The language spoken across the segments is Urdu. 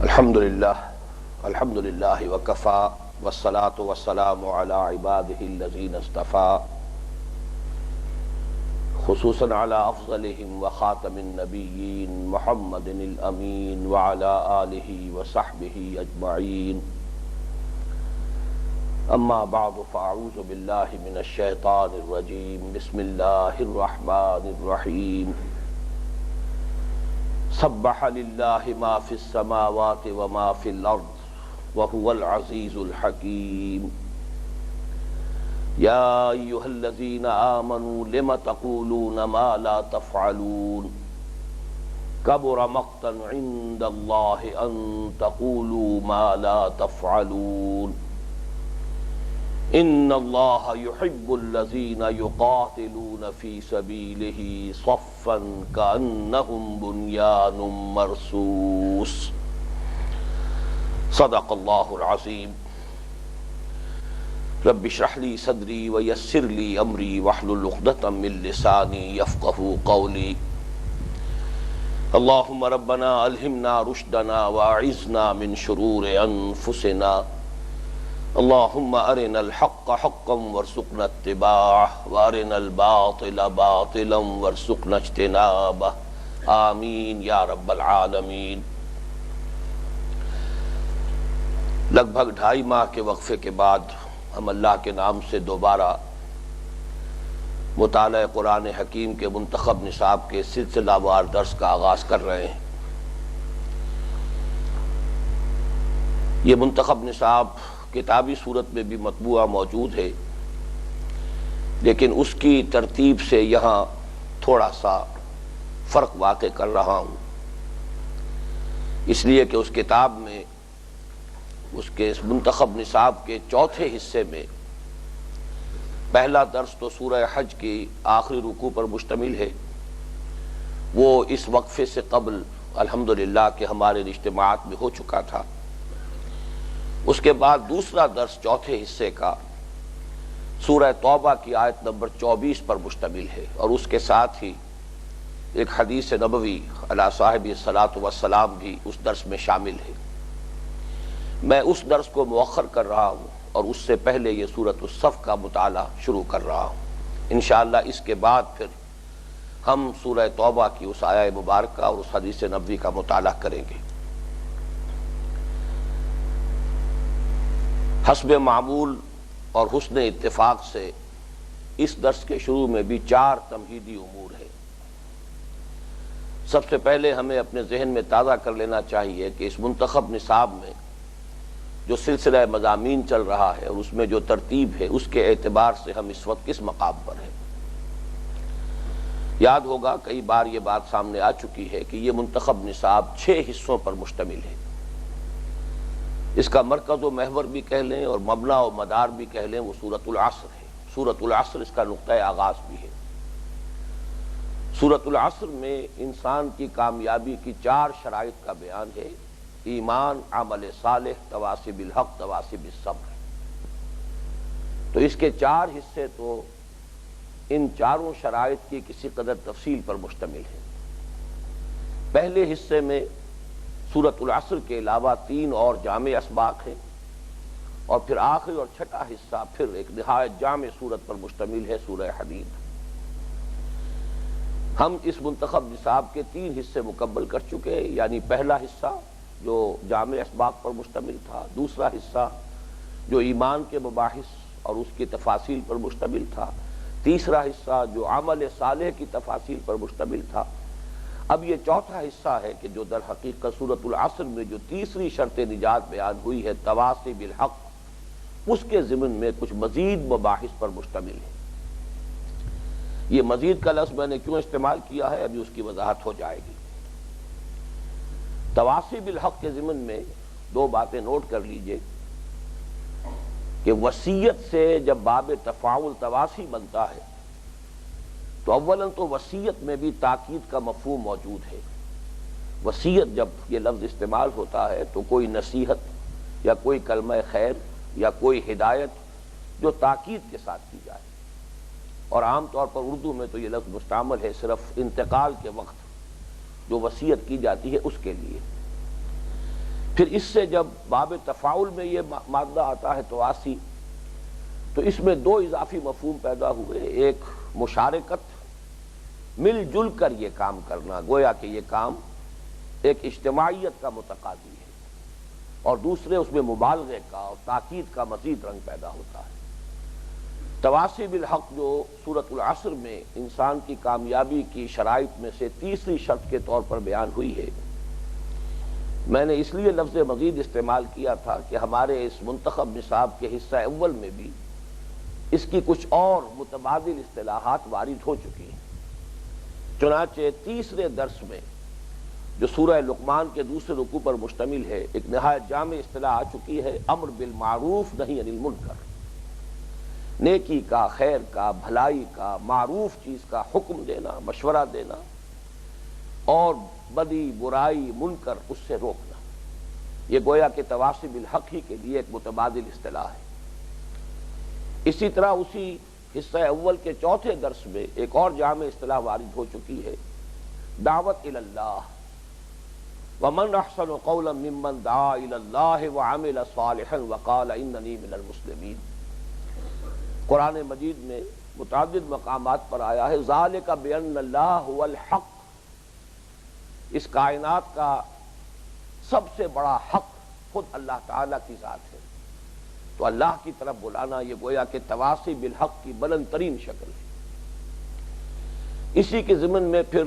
الحمدللہ وکفا والصلاة والسلام علی عباده الذین اصطفا خصوصاً علی افضلہم وخاتم النبیین محمد الامین وعلی آلہ وصحبہ اجمعین اما بعد فاعوذ باللہ من الشیطان الرجیم بسم اللہ الرحمن الرحیم سبح للہ ما فی السماوات وما فی الارض وهو العزیز الحکیم یا ایہا الذین آمنوا لم تقولون ما لا تفعلون کبر مقتا عند اللہ ان تقولوا ما لا تفعلون ان اللہ یحب الذین یقاتلون فی سبیلہ صفا کأنہم بنیان مرصوص صدق اللہ العظیم رب اشرح لی صدری ویسر لی امری واحلل عقدۃ من لسانی یفقہوا قولی اللہم ربنا الہمنا رشدنا واعذنا من شرور انفسنا اللہم ارنا الحق حقا وارزقنا اتباعہ وارنا الباطل باطلا وارزقنا اجتنابہ آمین یا رب العالمین۔ لگ بھگ 2.5 ماہ کے وقفے کے بعد ہم اللہ کے نام سے دوبارہ مطالعہ قرآن حکیم کے منتخب نصاب کے سلسلہ وار درس کا آغاز کر رہے ہیں۔ یہ منتخب نصاب کتابی صورت میں بھی مطبوعہ موجود ہے، لیکن اس کی ترتیب سے یہاں تھوڑا سا فرق واقع کر رہا ہوں، اس لیے کہ اس کتاب میں اس کے اس منتخب نصاب کے چوتھے حصے میں پہلا درس تو سورہ حج کی آخری رکوع پر مشتمل ہے، وہ اس وقفے سے قبل الحمدللہ کہ ہمارے اجتماعات میں ہو چکا تھا۔ اس کے بعد دوسرا درس چوتھے حصے کا سورہ توبہ کی آیت نمبر 24 پر مشتمل ہے، اور اس کے ساتھ ہی ایک حدیث نبوی علی صاحب الصلاۃ والسلام بھی اس درس میں شامل ہے۔ میں اس درس کو مؤخر کر رہا ہوں اور اس سے پہلے یہ سورۃ الصف کا مطالعہ شروع کر رہا ہوں۔ انشاءاللہ اس کے بعد پھر ہم سورہ توبہ کی اس آیہ مبارکہ اور اس حدیث نبوی کا مطالعہ کریں گے۔ حسب معمول اور حسن اتفاق سے اس درس کے شروع میں بھی 4 تمہیدی امور ہیں۔ سب سے پہلے ہمیں اپنے ذہن میں تازہ کر لینا چاہیے کہ اس منتخب نصاب میں جو سلسلہ مضامین چل رہا ہے اور اس میں جو ترتیب ہے، اس کے اعتبار سے ہم اس وقت کس مقام پر ہیں۔ یاد ہوگا کئی بار یہ بات سامنے آ چکی ہے کہ یہ منتخب نصاب 6 حصوں پر مشتمل ہے۔ اس کا مرکز و محور بھی کہہ لیں اور مبنا و مدار بھی کہہ لیں، وہ سورۃ العصر ہے۔ سورۃ العصر اس کا نقطہ آغاز بھی ہے۔ سورۃ العصر میں انسان کی کامیابی کی 4 شرائط کا بیان ہے: ایمان، عمل صالح، تواصی بالحق، تواصی بالصبر۔ تو اس کے 4 حصے تو ان 4 شرائط کی کسی قدر تفصیل پر مشتمل ہیں۔ پہلے حصے میں سورۃ العصر کے علاوہ 3 اور جامع اسباق ہیں، اور پھر آخری اور چھٹا حصہ پھر ایک نہایت جامع سورت پر مشتمل ہے، سورہ حدید۔ ہم اس منتخب نصاب کے 3 حصے مکمل کر چکے ہیں، یعنی پہلا حصہ جو جامع اسباق پر مشتمل تھا، دوسرا حصہ جو ایمان کے مباحث اور اس کی تفاصیل پر مشتمل تھا، تیسرا حصہ جو عمل صالح کی تفاصیل پر مشتمل تھا۔ اب یہ چوتھا حصہ ہے کہ جو در حقیقت سورۃ العصر میں جو تیسری شرط نجات بیان ہوئی ہے، تواصی بالحق، اس کے ضمن میں کچھ مزید مباحث پر مشتمل ہے۔ یہ مزید کا لفظ میں نے کیوں استعمال کیا ہے، ابھی اس کی وضاحت ہو جائے گی۔ تواصی بالحق کے ضمن میں 2 باتیں نوٹ کر لیجئے کہ وصیت سے جب باب تفاعل تواصی بنتا ہے تو اولاً تو وصیت میں بھی تاکید کا مفہوم موجود ہے۔ وصیت جب یہ لفظ استعمال ہوتا ہے تو کوئی نصیحت یا کوئی کلمہ خیر یا کوئی ہدایت جو تاکید کے ساتھ کی جائے، اور عام طور پر اردو میں تو یہ لفظ مستعمل ہے صرف انتقال کے وقت جو وصیت کی جاتی ہے اس کے لیے۔ پھر اس سے جب باب تفاعل میں یہ مادہ آتا ہے تواسی، تو اس میں دو اضافی مفہوم پیدا ہوئے، ایک مشارکت، مل جل کر یہ کام کرنا، گویا کہ یہ کام ایک اجتماعیت کا متقاضی ہے، اور دوسرے اس میں مبالغے کا اور تاکید کا مزید رنگ پیدا ہوتا ہے۔ تواصی بالحق جو سورۃ العصر میں انسان کی کامیابی کی شرائط میں سے تیسری شرط کے طور پر بیان ہوئی ہے، میں نے اس لیے لفظ مزید استعمال کیا تھا کہ ہمارے اس منتخب نصاب کے حصہ اول میں بھی اس کی کچھ اور متبادل اصطلاحات وارد ہو چکی ہیں۔ چنانچہ تیسرے درس میں جو سورہ لقمان کے دوسرے رکوع پر مشتمل ہے، ایک نہایت جامع اصطلاح آ چکی ہے، امر بالمعروف نہی عن المنکر، نیکی کا، خیر کا، بھلائی کا، معروف چیز کا حکم دینا، مشورہ دینا، اور بدی، برائی، منکر اس سے روکنا۔ یہ گویا کہ تواصی بالحق ہی کے لیے ایک متبادل اصطلاح ہے۔ اسی طرح اسی حصہ اول کے چوتھے درس میں ایک اور جامع اصطلاح وارد ہو چکی ہے، دعوت الی اللہ، ومن احسن قولا ممن دعا الی اللہ وعمل صالحا وقال اننی من المسلمین۔ قرآن مجید میں متعدد مقامات پر آیا ہے، ذالک بان اللہ هو الحق، اس کائنات کا سب سے بڑا حق خود اللہ تعالیٰ کی ذات ہے۔ تو اللہ کی طرف بلانا یہ گویا کہ تواصی بالحق کی بلند ترین شکل ہے۔ اسی کے ضمن میں پھر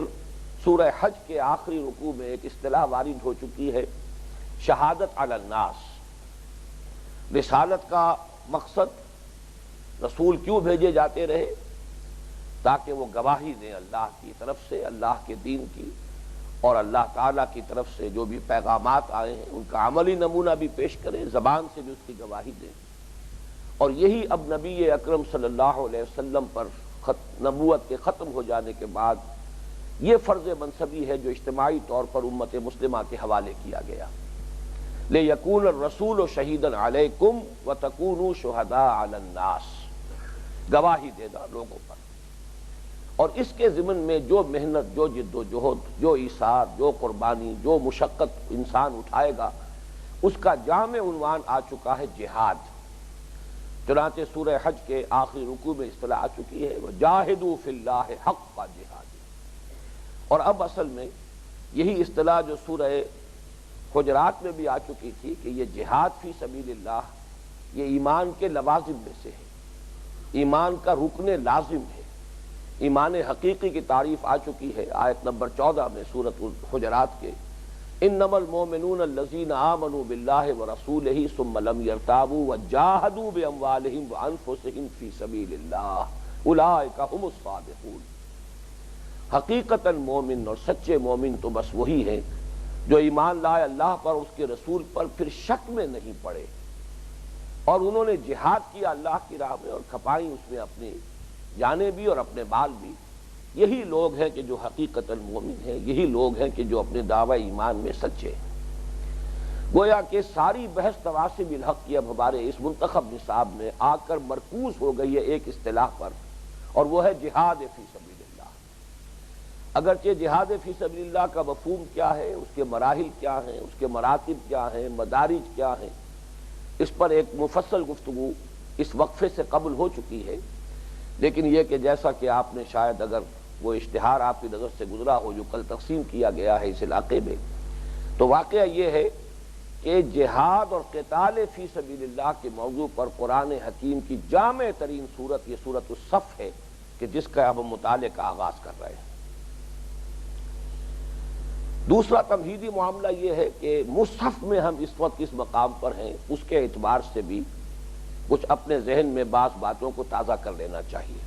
سورہ حج کے آخری رکوع میں ایک اصطلاح وارد ہو چکی ہے، شہادت علی الناس۔ رسالت کا مقصد، رسول کیوں بھیجے جاتے رہے؟ تاکہ وہ گواہی دیں اللہ کی طرف سے، اللہ کے دین کی، اور اللہ تعالیٰ کی طرف سے جو بھی پیغامات آئے ہیں ان کا عملی نمونہ بھی پیش کریں، زبان سے بھی اس کی گواہی دیں۔ اور یہی اب نبی اکرم صلی اللہ علیہ وسلم پر نبوت کے ختم ہو جانے کے بعد یہ فرض منصبی ہے جو اجتماعی طور پر امت مسلمہ کے حوالے کیا گیا، لِيَكُونَ الرَّسُولُ شَهِيدًا عَلَيْكُمْ وَتَكُونُوا شُهَدَاءَ عَلَى النَّاسِ، گواہی دینا لوگوں پر۔ اور اس کے ضمن میں جو محنت، جو جد و جہد، جو ایثار، جو قربانی، جو مشقت انسان اٹھائے گا، اس کا جامع عنوان آ چکا ہے جہاد۔ چنانچہ سورہ حج کے آخری رکوع میں اصطلاح آ چکی ہے، وَجَاهِدُوا فِي اللَّهِ حَقَّ جِهَادِهِ۔ اور اب اصل میں یہی اصطلاح جو سورہ حجرات میں بھی آ چکی تھی کہ یہ جہاد فی سبیل اللہ یہ ایمان کے لوازم میں سے ہے، ایمان کا رکن لازم ہے۔ ایمان حقیقی کی تعریف آ چکی ہے آیت نمبر 14 میں سورۃ حجرات کے، انما المؤمنون الذین آمنوا باللہ ورسولہ ثم لم یرتابوا وجاہدوا باموالہم وانفسہم فی سبیل اللہ اولئک ھم الصادقون۔ حقیقتاً مومن اور سچے مومن تو بس وہی ہیں جو ایمان لائے اللہ پر، اس کے رسول پر، پھر شک میں نہیں پڑے، اور انہوں نے جہاد کیا اللہ کی راہ میں اور کھپائیں اس میں اپنی جانیں بھی اور اپنے مال بھی۔ یہی لوگ ہیں کہ جو حقیقتاً مومن ہیں، یہی لوگ ہیں کہ جو اپنے دعوی ایمان میں سچے ہیں۔ گویا کہ ساری بحث تواصی بالحق کی اب ہمارے اس منتخب نصاب میں آ کر مرکوز ہو گئی ہے ایک اصطلاح پر، اور وہ ہے جہاد فی سبیل اللہ۔ اگرچہ جہاد فی سبیل اللہ کا مفہوم کیا ہے، اس کے مراحل کیا ہیں، اس کے مراتب کیا ہیں، مدارج کیا ہیں، اس پر ایک مفصل گفتگو اس وقفے سے قبل ہو چکی ہے، لیکن یہ کہ جیسا کہ آپ نے شاید اگر وہ اشتہار آپ کی نظر سے گزرا ہو جو کل تقسیم کیا گیا ہے اس علاقے میں، تو واقعہ یہ ہے کہ جہاد اور قتال فی سبیل اللہ کے موضوع پر قرآن حکیم کی جامع ترین صورت یہ سورۃ الصف ہے کہ جس کا اب ہم مطالعے کا آغاز کر رہے ہیں۔ دوسرا تمہیدی معاملہ یہ ہے کہ مصحف میں ہم اس وقت کس مقام پر ہیں اس کے اعتبار سے بھی کچھ اپنے ذہن میں بعض باتوں کو تازہ کر لینا چاہیے۔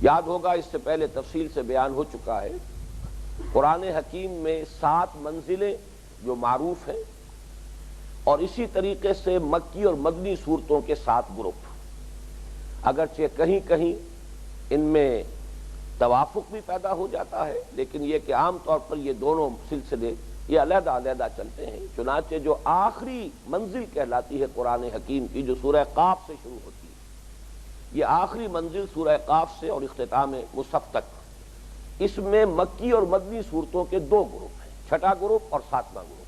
یاد ہوگا اس سے پہلے تفصیل سے بیان ہو چکا ہے، قرآن حکیم میں 7 منزلیں جو معروف ہیں، اور اسی طریقے سے مکی اور مدنی صورتوں کے 7 گروپ، اگرچہ کہیں کہیں ان میں توافق بھی پیدا ہو جاتا ہے، لیکن یہ کہ عام طور پر یہ دونوں سلسلے یہ علیحدہ علیحدہ چلتے ہیں۔ چنانچہ جو آخری منزل کہلاتی ہے قرآن حکیم کی، جو سورہ قاف سے شروع ہوتی ہے، یہ آخری منزل سورہ قاف سے اور اختتام مصحف تک، اس میں مکی اور مدنی صورتوں کے 2 گروپ ہیں، 6واں گروپ اور 7واں گروپ۔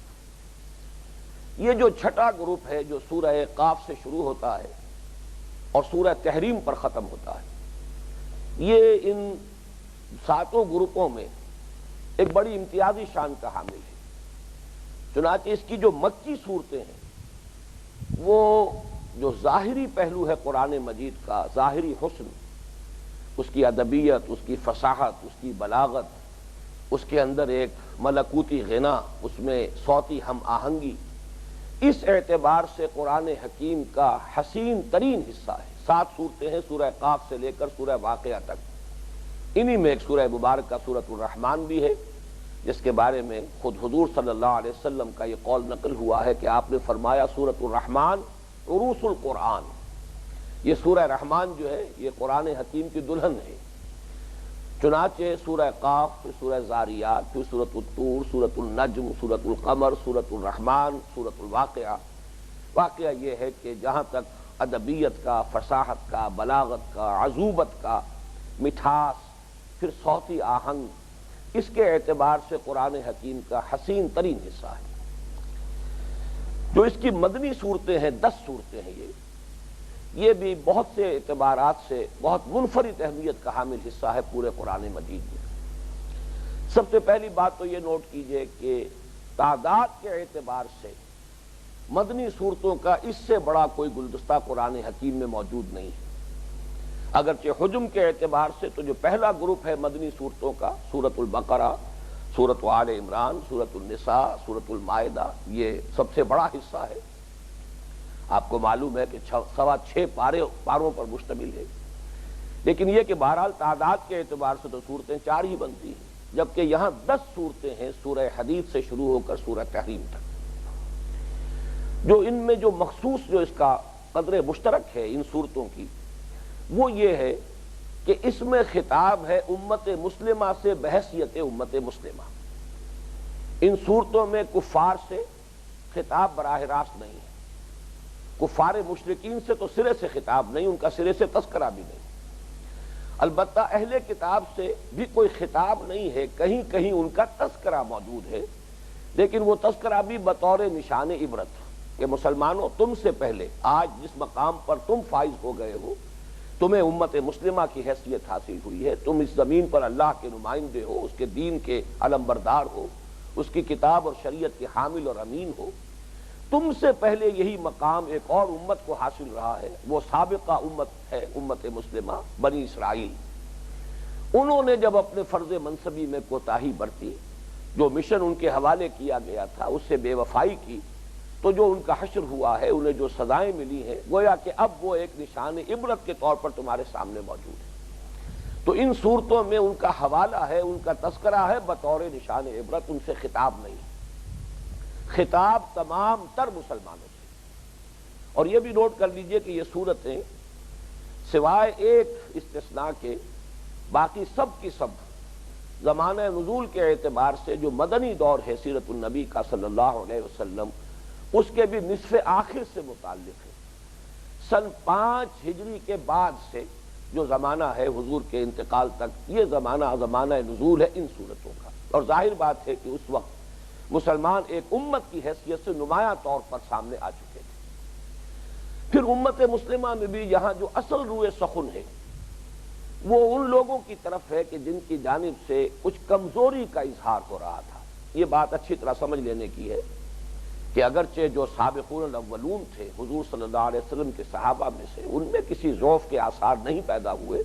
یہ جو چھٹا گروپ ہے جو سورہ قاف سے شروع ہوتا ہے اور سورہ تحریم پر ختم ہوتا ہے، یہ ان ساتوں گروپوں میں ایک بڑی امتیازی شان کا حامل ہے۔ چنانچہ اس کی جو مکی صورتیں ہیں وہ جو ظاہری پہلو ہے قرآن مجید کا، ظاہری حسن، اس کی ادبیت، اس کی فصاحت، اس کی بلاغت، اس کے اندر ایک ملکوتی غنا، اس میں صوتی ہم آہنگی، اس اعتبار سے قرآن حکیم کا حسین ترین حصہ ہے۔ 7 صورتیں ہیں سورہ قاف سے لے کر سورہ واقعہ تک، انہی میں ایک سورہ مبارکہ سورۃ الرحمن بھی ہے، جس کے بارے میں خود حضور صلی اللہ علیہ وسلم کا یہ قول نقل ہوا ہے کہ آپ نے فرمایا سورۃ الرحمن عروس القرآن، یہ سورہ رحمان جو ہے یہ قرآن حکیم کی دلہن ہے۔ چنانچہ سورہ قاف، پھر سورہ زاریات، پھر سورۃ الطور، سورۃ النجم، سورۃ القمر، سورۃ الرحمن، سورۃ الواقعہ۔ واقعہ یہ ہے کہ جہاں تک ادبیت کا، فصاحت کا، بلاغت کا، عذوبت کا، مٹھاس، پھر صوتی آہنگ، اس کے اعتبار سے قرآن حکیم کا حسین ترین حصہ ہے۔ جو اس کی مدنی صورتیں ہیں، 10 صورتیں ہیں، یہ بھی بہت سے اعتبارات سے بہت منفرد اہمیت کا حامل حصہ ہے پورے قرآن مجید میں۔ سب سے پہلی بات تو یہ نوٹ کیجئے کہ تعداد کے اعتبار سے مدنی صورتوں کا اس سے بڑا کوئی گلدستہ قرآن حکیم میں موجود نہیں ہے۔ اگرچہ حجم کے اعتبار سے تو جو پہلا گروپ ہے مدنی صورتوں کا، سورۃ البقرہ، سورۃ آل عمران، سورۃ النساء، سورۃ المائدہ، یہ سب سے بڑا حصہ ہے۔ آپ کو معلوم ہے کہ 6.25 پاروں پر مشتمل ہے، لیکن یہ کہ بہرحال تعداد کے اعتبار سے تو صورتیں 4 ہی بنتی ہیں، جبکہ یہاں 10 صورتیں ہیں سورہ حدید سے شروع ہو کر سورہ تحریم تک۔ جو ان میں جو مخصوص جو اس کا قدر مشترک ہے ان صورتوں کی، وہ یہ ہے کہ اس میں خطاب ہے امت مسلمہ سے بحیثیت امت مسلمہ۔ ان صورتوں میں کفار سے خطاب براہ راست نہیں ہے، کفار مشرکین سے تو سرے سے خطاب نہیں، ان کا سرے سے تذکرہ بھی نہیں، البتہ اہل کتاب سے بھی کوئی خطاب نہیں ہے، کہیں کہیں ان کا تذکرہ موجود ہے، لیکن وہ تذکرہ بھی بطور نشان عبرت کہ مسلمانوں تم سے پہلے آج جس مقام پر تم فائز ہو گئے ہو، تمہیں امت مسلمہ کی حیثیت حاصل ہوئی ہے، تم اس زمین پر اللہ کے نمائندے ہو، اس کے دین کے علمبردار ہو، اس کی کتاب اور شریعت کے حامل اور امین ہو، تم سے پہلے یہی مقام ایک اور امت کو حاصل رہا ہے، وہ سابقہ امت ہے امت مسلمہ بنی اسرائیل۔ انہوں نے جب اپنے فرض منصبی میں کوتاہی برتی، جو مشن ان کے حوالے کیا گیا تھا اس سے بے وفائی کی، تو جو ان کا حشر ہوا ہے، انہیں جو سزائیں ملی ہیں، گویا کہ اب وہ ایک نشان عبرت کے طور پر تمہارے سامنے موجود ہے۔ تو ان صورتوں میں ان کا حوالہ ہے، ان کا تذکرہ ہے بطور نشان عبرت، ان سے خطاب نہیں، خطاب تمام تر مسلمانوں سے۔ اور یہ بھی نوٹ کر لیجئے کہ یہ صورتیں سوائے ایک استثناء کے باقی سب کی سب زمانہ نزول کے اعتبار سے جو مدنی دور ہے سیرت النبی کا صلی اللہ علیہ وسلم، اس کے بھی نصف آخر سے متعلق ہے۔ سن 5 ہجری کے بعد سے جو زمانہ ہے حضور کے انتقال تک، یہ زمانہ نزول ہے ان صورتوں کا۔ اور ظاہر بات ہے کہ اس وقت مسلمان ایک امت کی حیثیت سے نمایاں طور پر سامنے آ چکے تھے۔ پھر امت مسلمہ میں بھی یہاں جو اصل روئے سخن ہے وہ ان لوگوں کی طرف ہے کہ جن کی جانب سے کچھ کمزوری کا اظہار ہو رہا تھا۔ یہ بات اچھی طرح سمجھ لینے کی ہے کہ اگرچہ جو سابقون الاولون تھے حضور صلی اللہ علیہ وسلم کے صحابہ میں سے، ان میں کسی ضعف کے آثار نہیں پیدا ہوئے،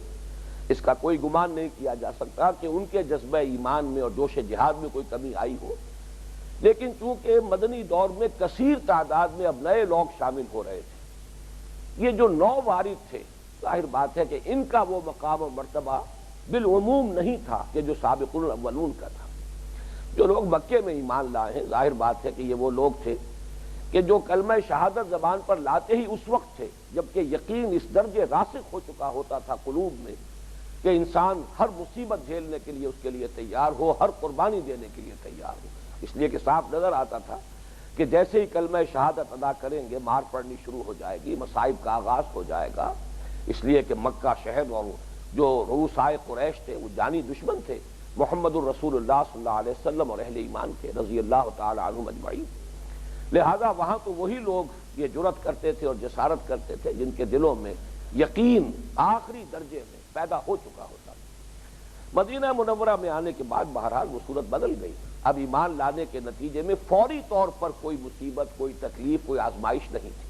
اس کا کوئی گمان نہیں کیا جا سکتا کہ ان کے جذبہ ایمان میں اور جوش جہاد میں کوئی کمی آئی ہو، لیکن چونکہ مدنی دور میں کثیر تعداد میں اب نئے لوگ شامل ہو رہے تھے، یہ جو نو وارث تھے، ظاہر بات ہے کہ ان کا وہ مقام و مرتبہ بالعموم نہیں تھا کہ جو سابقون الاولون کا تھا۔ جو لوگ مکے میں ایمان لائے ہیں، ظاہر بات ہے کہ یہ وہ لوگ تھے کہ جو کلمہ شہادت زبان پر لاتے ہی اس وقت تھے جبکہ یقین اس درجے راسخ ہو چکا ہوتا تھا قلوب میں کہ انسان ہر مصیبت جھیلنے کے لیے اس کے لیے تیار ہو، ہر قربانی دینے کے لیے تیار ہو۔ اس لیے کہ صاف نظر آتا تھا کہ جیسے ہی کلمہ شہادت ادا کریں گے مار پڑنی شروع ہو جائے گی، مصائب کا آغاز ہو جائے گا، اس لیے کہ مکہ شہر اور جو رؤسائے قریش تھے وہ جانی دشمن تھے محمد الرسول اللہ صلی اللہ علیہ وسلم اور اہل ایمان کے رضی اللہ تعالی عنہم اجمعین۔ لہذا وہاں تو وہی لوگ یہ جرأت کرتے تھے اور جسارت کرتے تھے جن کے دلوں میں یقین آخری درجے میں پیدا ہو چکا ہوتا تھا۔ مدینہ منورہ میں آنے کے بعد بہرحال وہ صورت بدل گئی۔ اب ایمان لانے کے نتیجے میں فوری طور پر کوئی مصیبت، کوئی تکلیف، کوئی آزمائش نہیں تھی۔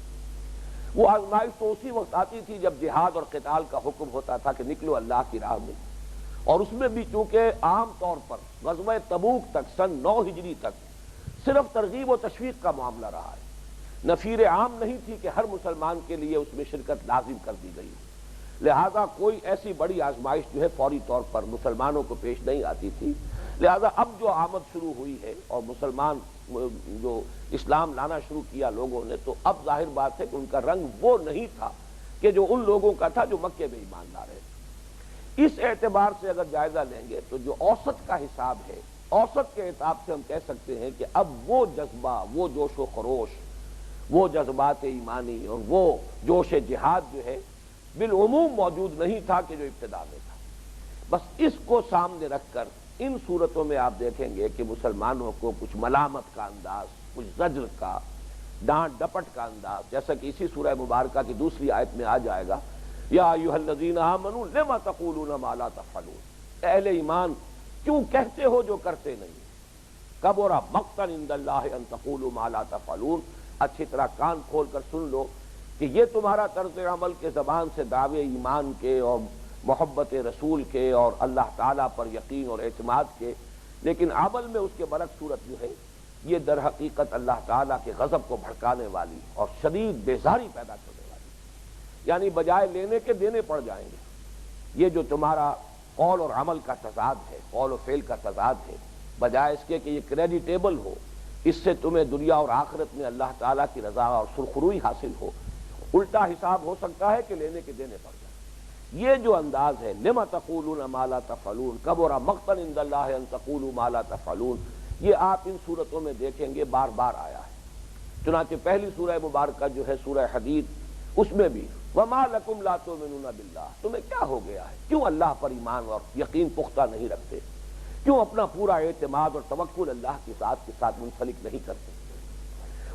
وہ آزمائش تو اسی وقت آتی تھی جب جہاد اور قتال کا حکم ہوتا تھا کہ نکلو اللہ کی راہ میں، اور اس میں بھی چونکہ عام طور پر غزوہ تبوک تک سن 9 ہجری تک صرف ترغیب و تشویق کا معاملہ رہا ہے، نفیر عام نہیں تھی کہ ہر مسلمان کے لیے اس میں شرکت لازم کر دی گئی، لہذا کوئی ایسی بڑی آزمائش جو ہے فوری طور پر مسلمانوں کو پیش نہیں آتی تھی۔ لہذا اب جو آمد شروع ہوئی ہے اور مسلمان جو اسلام لانا شروع کیا لوگوں نے، تو اب ظاہر بات ہے کہ ان کا رنگ وہ نہیں تھا کہ جو ان لوگوں کا تھا جو مکے میں ایمان لا رہے تھے۔ اس اعتبار سے اگر جائزہ لیں گے تو جو اوسط کا حساب ہے، اوسط کے حساب سے ہم کہہ سکتے ہیں کہ اب وہ جذبہ، وہ جوش و خروش، وہ جذبات ایمانی اور وہ جوش جہاد جو ہے بالعموم موجود نہیں تھا کہ جو ابتدا میں تھا۔ بس اس کو سامنے رکھ کر ان صورتوں میں آپ دیکھیں گے کہ مسلمانوں کو کچھ ملامت کا انداز، کچھ زجر کا، ڈانٹ ڈپٹ کا انداز، جیسا کہ اسی سورہ مبارکہ کی دوسری آیت میں آ جائے گا، یا ایھا الذین آمنوا لم تقولون ما لا تفعلون، اہل ایمان کیوں کہتے ہو جو کرتے نہیں، کبر مقتا عند اللہ ان تقولوا ما لا تفعلون۔ اچھی طرح کان کھول کر سن لو کہ یہ تمہارا طرز عمل کے زبان سے دعوے ایمان کے اور محبت رسول کے اور اللہ تعالیٰ پر یقین اور اعتماد کے، لیکن عمل میں اس کے برعکس صورت جو ہے یہ در حقیقت اللہ تعالیٰ کے غضب کو بھڑکانے والی اور شدید بیزاری پیدا کرنے والی، یعنی بجائے لینے کے دینے پڑ جائیں گے۔ یہ جو تمہارا قول اور عمل کا تضاد ہے، قول و فعل کا تضاد ہے، بجائے اس کے کہ یہ کریڈیٹیبل ہو، اس سے تمہیں دنیا اور آخرت میں اللہ تعالیٰ کی رضا اور سرخروئی حاصل ہو، الٹا حساب ہو سکتا ہے کہ لینے کے دینے پڑ جائیں۔ یہ جو انداز ہے لم تقولون ما لا تفعلون کبر مقتا عند اللہ ان تقولوا ما لا تفعلون، یہ آپ ان صورتوں میں دیکھیں گے بار بار آیا ہے۔ چنانچہ پہلی سورہ مبارکہ جو ہے سورہ حدید، اس میں بھی وما لکم لا تؤمنون باللہ، تمہیں کیا ہو گیا ہے، کیوں اللہ پر ایمان اور یقین پختہ نہیں رکھتے، کیوں اپنا پورا اعتماد اور توکل اللہ کی ذات کے ساتھ منسلک نہیں کرتے،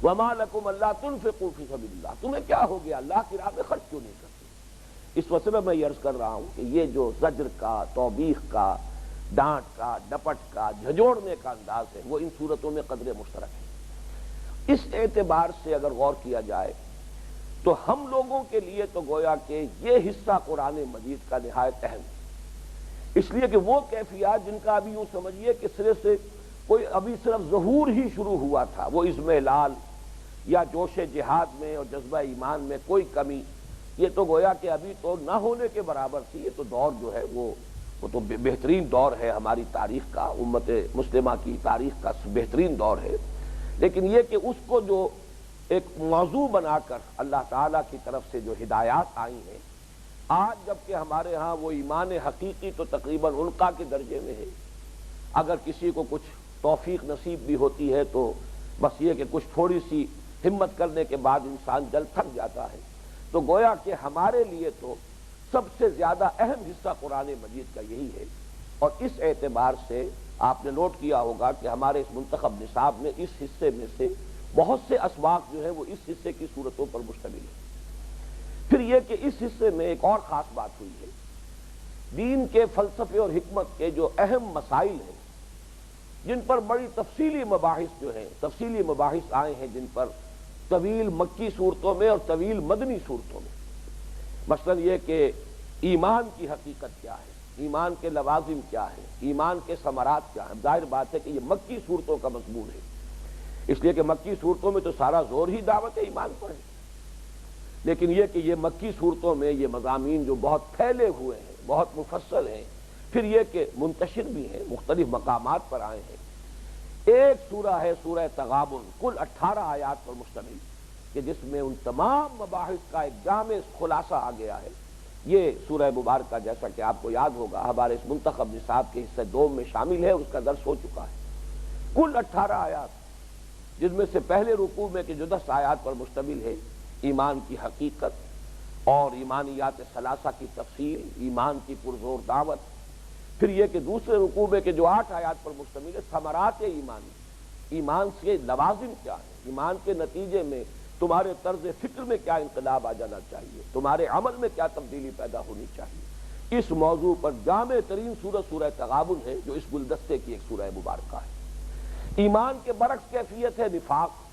وما لکم الا تنفقوا فی سبیل اللہ، تمہیں کیا ہو گیا اللہ کی راہ میں خرچ کیوں نہیں کرتے۔ اس وجہ میں یہ عرض کر رہا ہوں کہ یہ جو زجر کا، توبیخ کا، ڈانٹ کا، ڈپٹ کا، جھنجھوڑنے کا انداز ہے وہ ان صورتوں میں قدر مشترک ہے۔ اس اعتبار سے اگر غور کیا جائے تو ہم لوگوں کے لیے تو گویا کہ یہ حصہ قرآن مجید کا نہایت اہم ہے، اس لیے کہ وہ کیفیات جن کا ابھی یوں سمجھیے کہ سرے سے کوئی ابھی صرف ظہور ہی شروع ہوا تھا، وہ اضمحلال یا جوش جہاد میں اور جذبہ ایمان میں کوئی کمی، یہ تو گویا کہ ابھی تو نہ ہونے کے برابر تھی۔ یہ تو دور جو ہے وہ تو بہترین دور ہے ہماری تاریخ کا، امت مسلمہ کی تاریخ کا بہترین دور ہے، لیکن یہ کہ اس کو جو ایک موضوع بنا کر اللہ تعالیٰ کی طرف سے جو ہدایات آئی ہیں، آج جبکہ ہمارے ہاں وہ ایمان حقیقی تو تقریباً علقہ کے درجے میں ہے، اگر کسی کو کچھ توفیق نصیب بھی ہوتی ہے تو بس یہ کہ کچھ تھوڑی سی ہمت کرنے کے بعد انسان جلد تھک جاتا ہے، تو گویا کہ ہمارے لیے تو سب سے زیادہ اہم حصہ قرآن مجید کا یہی ہے، اور اس اعتبار سے آپ نے نوٹ کیا ہوگا کہ ہمارے اس منتخب نصاب میں اس حصے میں سے بہت سے اسباق جو ہے وہ اس حصے کی صورتوں پر مشتمل ہے۔ پھر یہ کہ اس حصے میں ایک اور خاص بات ہوئی ہے، دین کے فلسفے اور حکمت کے جو اہم مسائل ہیں جن پر بڑی تفصیلی مباحث جو ہیں، تفصیلی مباحث آئے ہیں جن پر طویل مکی صورتوں میں اور طویل مدنی صورتوں میں، مثلا یہ کہ ایمان کی حقیقت کیا ہے، ایمان کے لوازم کیا ہے، ایمان کے ثمرات کیا ہیں۔ ظاہر بات ہے کہ یہ مکی صورتوں کا مضمون ہے، اس لیے کہ مکی صورتوں میں تو سارا زور ہی دعوت ایمان پر ہے، لیکن یہ کہ یہ مکی صورتوں میں یہ مضامین جو بہت پھیلے ہوئے ہیں، بہت مفصل ہیں، پھر یہ کہ منتشر بھی ہیں، مختلف مقامات پر آئے ہیں۔ ایک سورہ ہے سورہ تغابن، کل 18 آیات پر مشتمل، کہ جس میں ان تمام مباحث کا ایک جامع خلاصہ آ گیا ہے۔ یہ سورہ مبارکہ جیسا کہ آپ کو یاد ہوگا ہمارے اس منتخب نصاب کے حصہ دوم میں شامل ہے، اس کا درس ہو چکا ہے۔ کل 18 آیات، جس میں سے پہلے رکوع میں کہ جو 10 آیات پر مشتمل ہے، ایمان کی حقیقت اور ایمانیات ثلاثہ کی تفصیل، ایمان کی پرزور دعوت۔ پھر یہ کہ دوسرے رکوع میں کہ جو 8 آیات پر مشتمل ہے، ثمرات ایمانی، ایمان کے لوازم کیا ہیں، ایمان کے نتیجے میں تمہارے طرز فکر میں کیا انقلاب آ جانا چاہیے، تمہارے عمل میں کیا تبدیلی پیدا ہونی چاہیے۔ اس موضوع پر جامع ترین سورت سورہ تغابن ہے، جو اس گلدستے کی ایک سورہ مبارکہ ہے۔ ایمان کے برعکس کیفیت ہے نفاق۔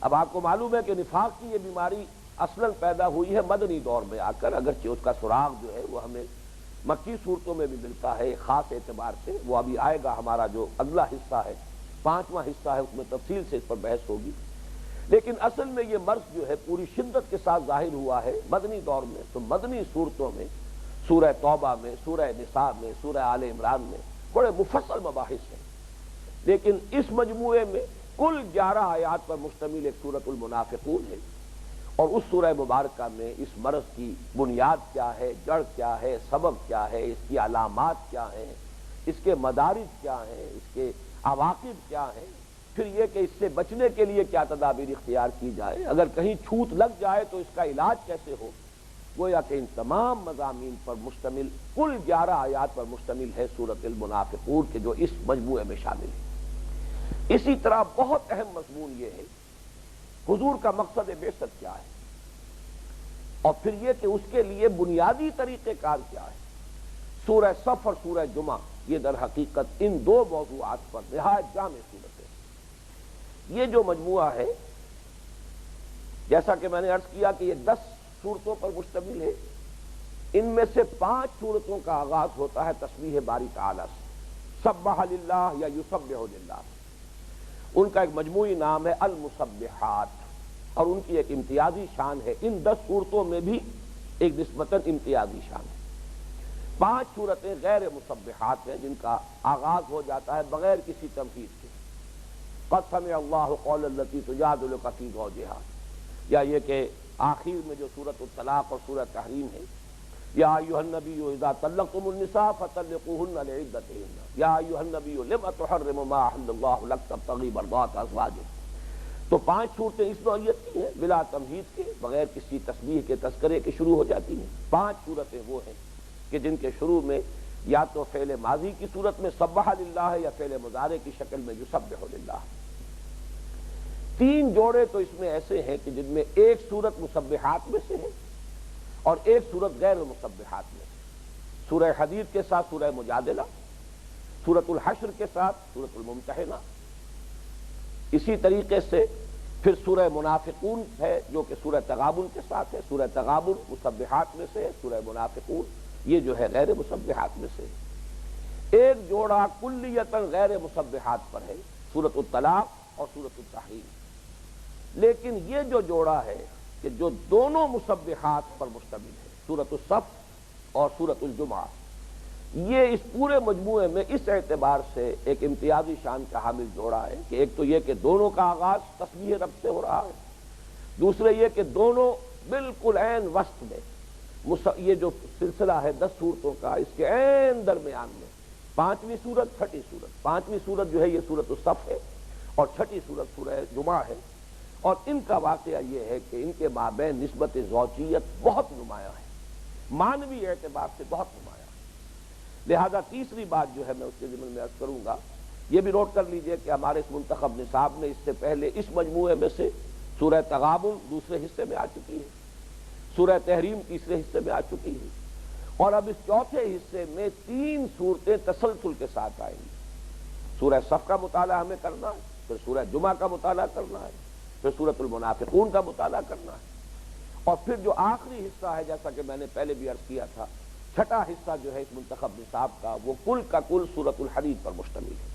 اب آپ کو معلوم ہے کہ نفاق کی یہ بیماری اصلاً پیدا ہوئی ہے مدنی دور میں آ کر، اگرچہ اس کا سراغ جو ہے وہ ہمیں مکی صورتوں میں بھی ملتا ہے خاص اعتبار سے، وہ ابھی آئے گا ہمارا جو اگلا حصہ ہے، 5واں حصہ ہے، اس میں تفصیل سے اس پر بحث ہوگی۔ لیکن اصل میں یہ مرض جو ہے پوری شدت کے ساتھ ظاہر ہوا ہے مدنی دور میں، تو مدنی صورتوں میں سورہ توبہ میں، سورہ نساء میں، سورہ آل عمران میں بڑے مفصل مباحث ہیں، لیکن اس مجموعے میں کل 11 آیات پر مشتمل ایک سورۃ المنافقون ہے، اور اس سورہ مبارکہ میں اس مرض کی بنیاد کیا ہے، جڑ کیا ہے، سبب کیا ہے، اس کی علامات کیا ہیں، اس کے مدارج کیا ہیں، اس کے عواقب کیا ہیں، پھر یہ کہ اس سے بچنے کے لیے کیا تدابیر اختیار کی جائے، اگر کہیں چھوت لگ جائے تو اس کا علاج کیسے ہو، گویا کہ ان تمام مضامین پر مشتمل کل 11 آیات پر مشتمل ہے سورۃ المنافقون کے، جو اس مجموعے میں شامل ہے۔ اسی طرح بہت اہم مضمون یہ ہے حضور کا مقصد بعثت کیا ہے، اور پھر یہ کہ اس کے لیے بنیادی طریقہ کار کیا ہے۔ سورہ صف اور سورہ جمعہ یہ در حقیقت ان دو موضوعات پر نہایت جامع صورت ہے۔ یہ جو مجموعہ ہے، جیسا کہ میں نے عرض کیا کہ یہ 10 صورتوں پر مشتمل ہے، ان میں سے 5 صورتوں کا آغاز ہوتا ہے تسبیح باری تعالیٰ سے، سبح للہ یا یسبح للہ، ان کا ایک مجموعی نام ہے المسبحات، اور ان کی ایک امتیازی شان ہے، ان 10 صورتوں میں بھی ایک نسبتاً امتیازی شان ہے۔ 5 صورتیں غیر مسبحات ہیں جن کا آغاز ہو جاتا ہے بغیر کسی تمہید کے، قد سمع اللہ قول التی تجادلک فی زوجہا، یا یہ کہ آخر میں جو سورۃ الطلاق اور سورۃ تحریم ہے، یا ایھا النبی اذا طلقتم النساء فطلقوهن لعدتهن یا ایھا النبی لم تحرم ما احل اللہ لک تبتغی مرضات ازواجک۔ تو 5 صورتیں اس نوعیت کی ہیں بلا تمہید کے، بغیر کسی تسبیح کے تذکرے کے شروع ہو جاتی ہیں۔ 5 صورتیں وہ ہیں کہ جن کے شروع میں یا تو فعل ماضی کی صورت میں سبح للہ ہے، یا فعل مضارع کی شکل میں یسبح للہ۔ 3 جوڑے تو اس میں ایسے ہیں کہ جن میں ایک صورت مسبحات میں سے ہے اور ایک صورت غیر مسبحات میں سے، سورہ حدید کے ساتھ سورہ مجادلہ، سورۃ الحشر کے ساتھ سورۃ الممتحنہ، اسی طریقے سے پھر سورہ منافقون ہے جو کہ سورہ تغابن کے ساتھ ہے، سورہ تغابن مسبحات میں سے ہے، سورہ منافقون یہ جو ہے غیر مسبحات میں سے ہے۔ ایک جوڑا کلیتاً غیر مسبحات پر ہے، سورۃ الطلاق اور سورۃ التحریم، لیکن یہ جو جوڑا ہے کہ جو دونوں مسبحات پر مشتمل ہے، سورۃ الصف اور سورۃ الجمعہ، یہ اس پورے مجموعے میں اس اعتبار سے ایک امتیازی شان کا حامل جوڑا ہے کہ ایک تو یہ کہ دونوں کا آغاز تسبیح رب سے ہو رہا ہے، دوسرے یہ کہ دونوں بالکل عین وسط میں، یہ جو سلسلہ ہے 10 صورتوں کا، اس کے عین درمیان میں 5ویں صورت، 6ٹھی صورت، 5ویں صورت جو ہے یہ سورۃ الصف ہے، اور 6ٹھی صورت سورہ جمعہ ہے، اور ان کا واقعہ یہ ہے کہ ان کے مابین نسبت زوجیت بہت نمایاں ہے، معنوی اعتبار سے بہت نمایاں ہے۔ لہذا تیسری بات جو ہے میں اس کے ضمن میں عرض کروں گا، یہ بھی نوٹ کر لیجئے کہ ہمارے اس منتخب نصاب میں اس سے پہلے اس مجموعے میں سے سورہ تغابن دوسرے حصے میں آ چکی ہے، سورہ تحریم تیسرے حصے میں آ چکی ہے، اور اب اس چوتھے حصے میں 3 صورتیں تسلسل کے ساتھ آئیں گی۔ سورہ صف کا مطالعہ ہمیں کرنا ہے، پھر سورہ جمعہ کا مطالعہ کرنا ہے، پھر سورۃ المنافقون کا مطالعہ کرنا ہے، اور پھر جو آخری حصہ ہے جیسا کہ میں نے پہلے بھی عرض کیا تھا، 6ٹھا حصہ جو ہے اس منتخب نصاب کا، وہ کل کا کل سورۃ الحدید پر مشتمل ہے۔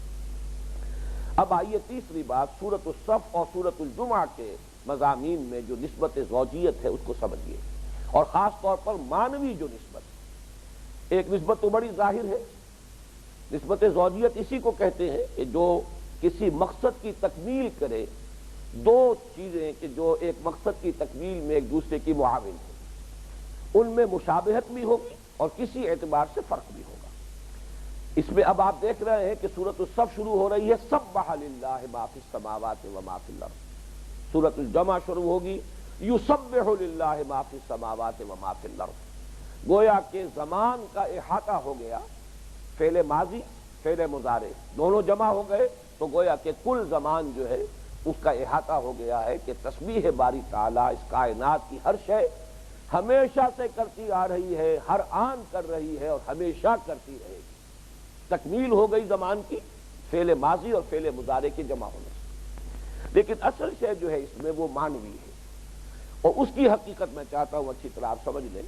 اب آئیے تیسری بات، سورۃ الصف اور سورۃ الجمعہ کے مضامین میں جو نسبت زوجیت ہے اس کو سمجھیے، اور خاص طور پر معنوی جو نسبت ہے، ایک نسبت تو بڑی ظاہر ہے، نسبت زوجیت اسی کو کہتے ہیں کہ جو کسی مقصد کی تکمیل کرے، 2 چیزیں کہ جو ایک مقصد کی تکمیل میں ایک دوسرے کی معاون ہو، ان میں مشابہت بھی ہوگی اور کسی اعتبار سے فرق بھی ہوگا۔ اس میں اب آپ دیکھ رہے ہیں کہ سورۃ الصف شروع ہو رہی ہے سبح للہ ما فی السماوات و ما فی الارض، سورۃ الجمعہ شروع ہوگی یسبح للہ ما فی السماوات و ما فی الارض، گویا کہ زمان کا احاطہ ہو گیا، فعل ماضی فعل مضارع دونوں جمع ہو گئے، تو گویا کہ کل زمان جو ہے اس کا احاطہ ہو گیا ہے کہ تسبیح باری تعالیٰ اس کائنات کی ہر شے ہمیشہ سے کرتی آ رہی ہے، ہر آن کر رہی ہے اور ہمیشہ کرتی رہے گی۔ تکمیل ہو گئی زمان کی فعل ماضی اور فعل مضارع کے جمع ہونے سے، لیکن اصل شے جو ہے اس میں وہ معنوی ہے، اور اس کی حقیقت میں چاہتا ہوں اچھی طرح آپ سمجھ لیں۔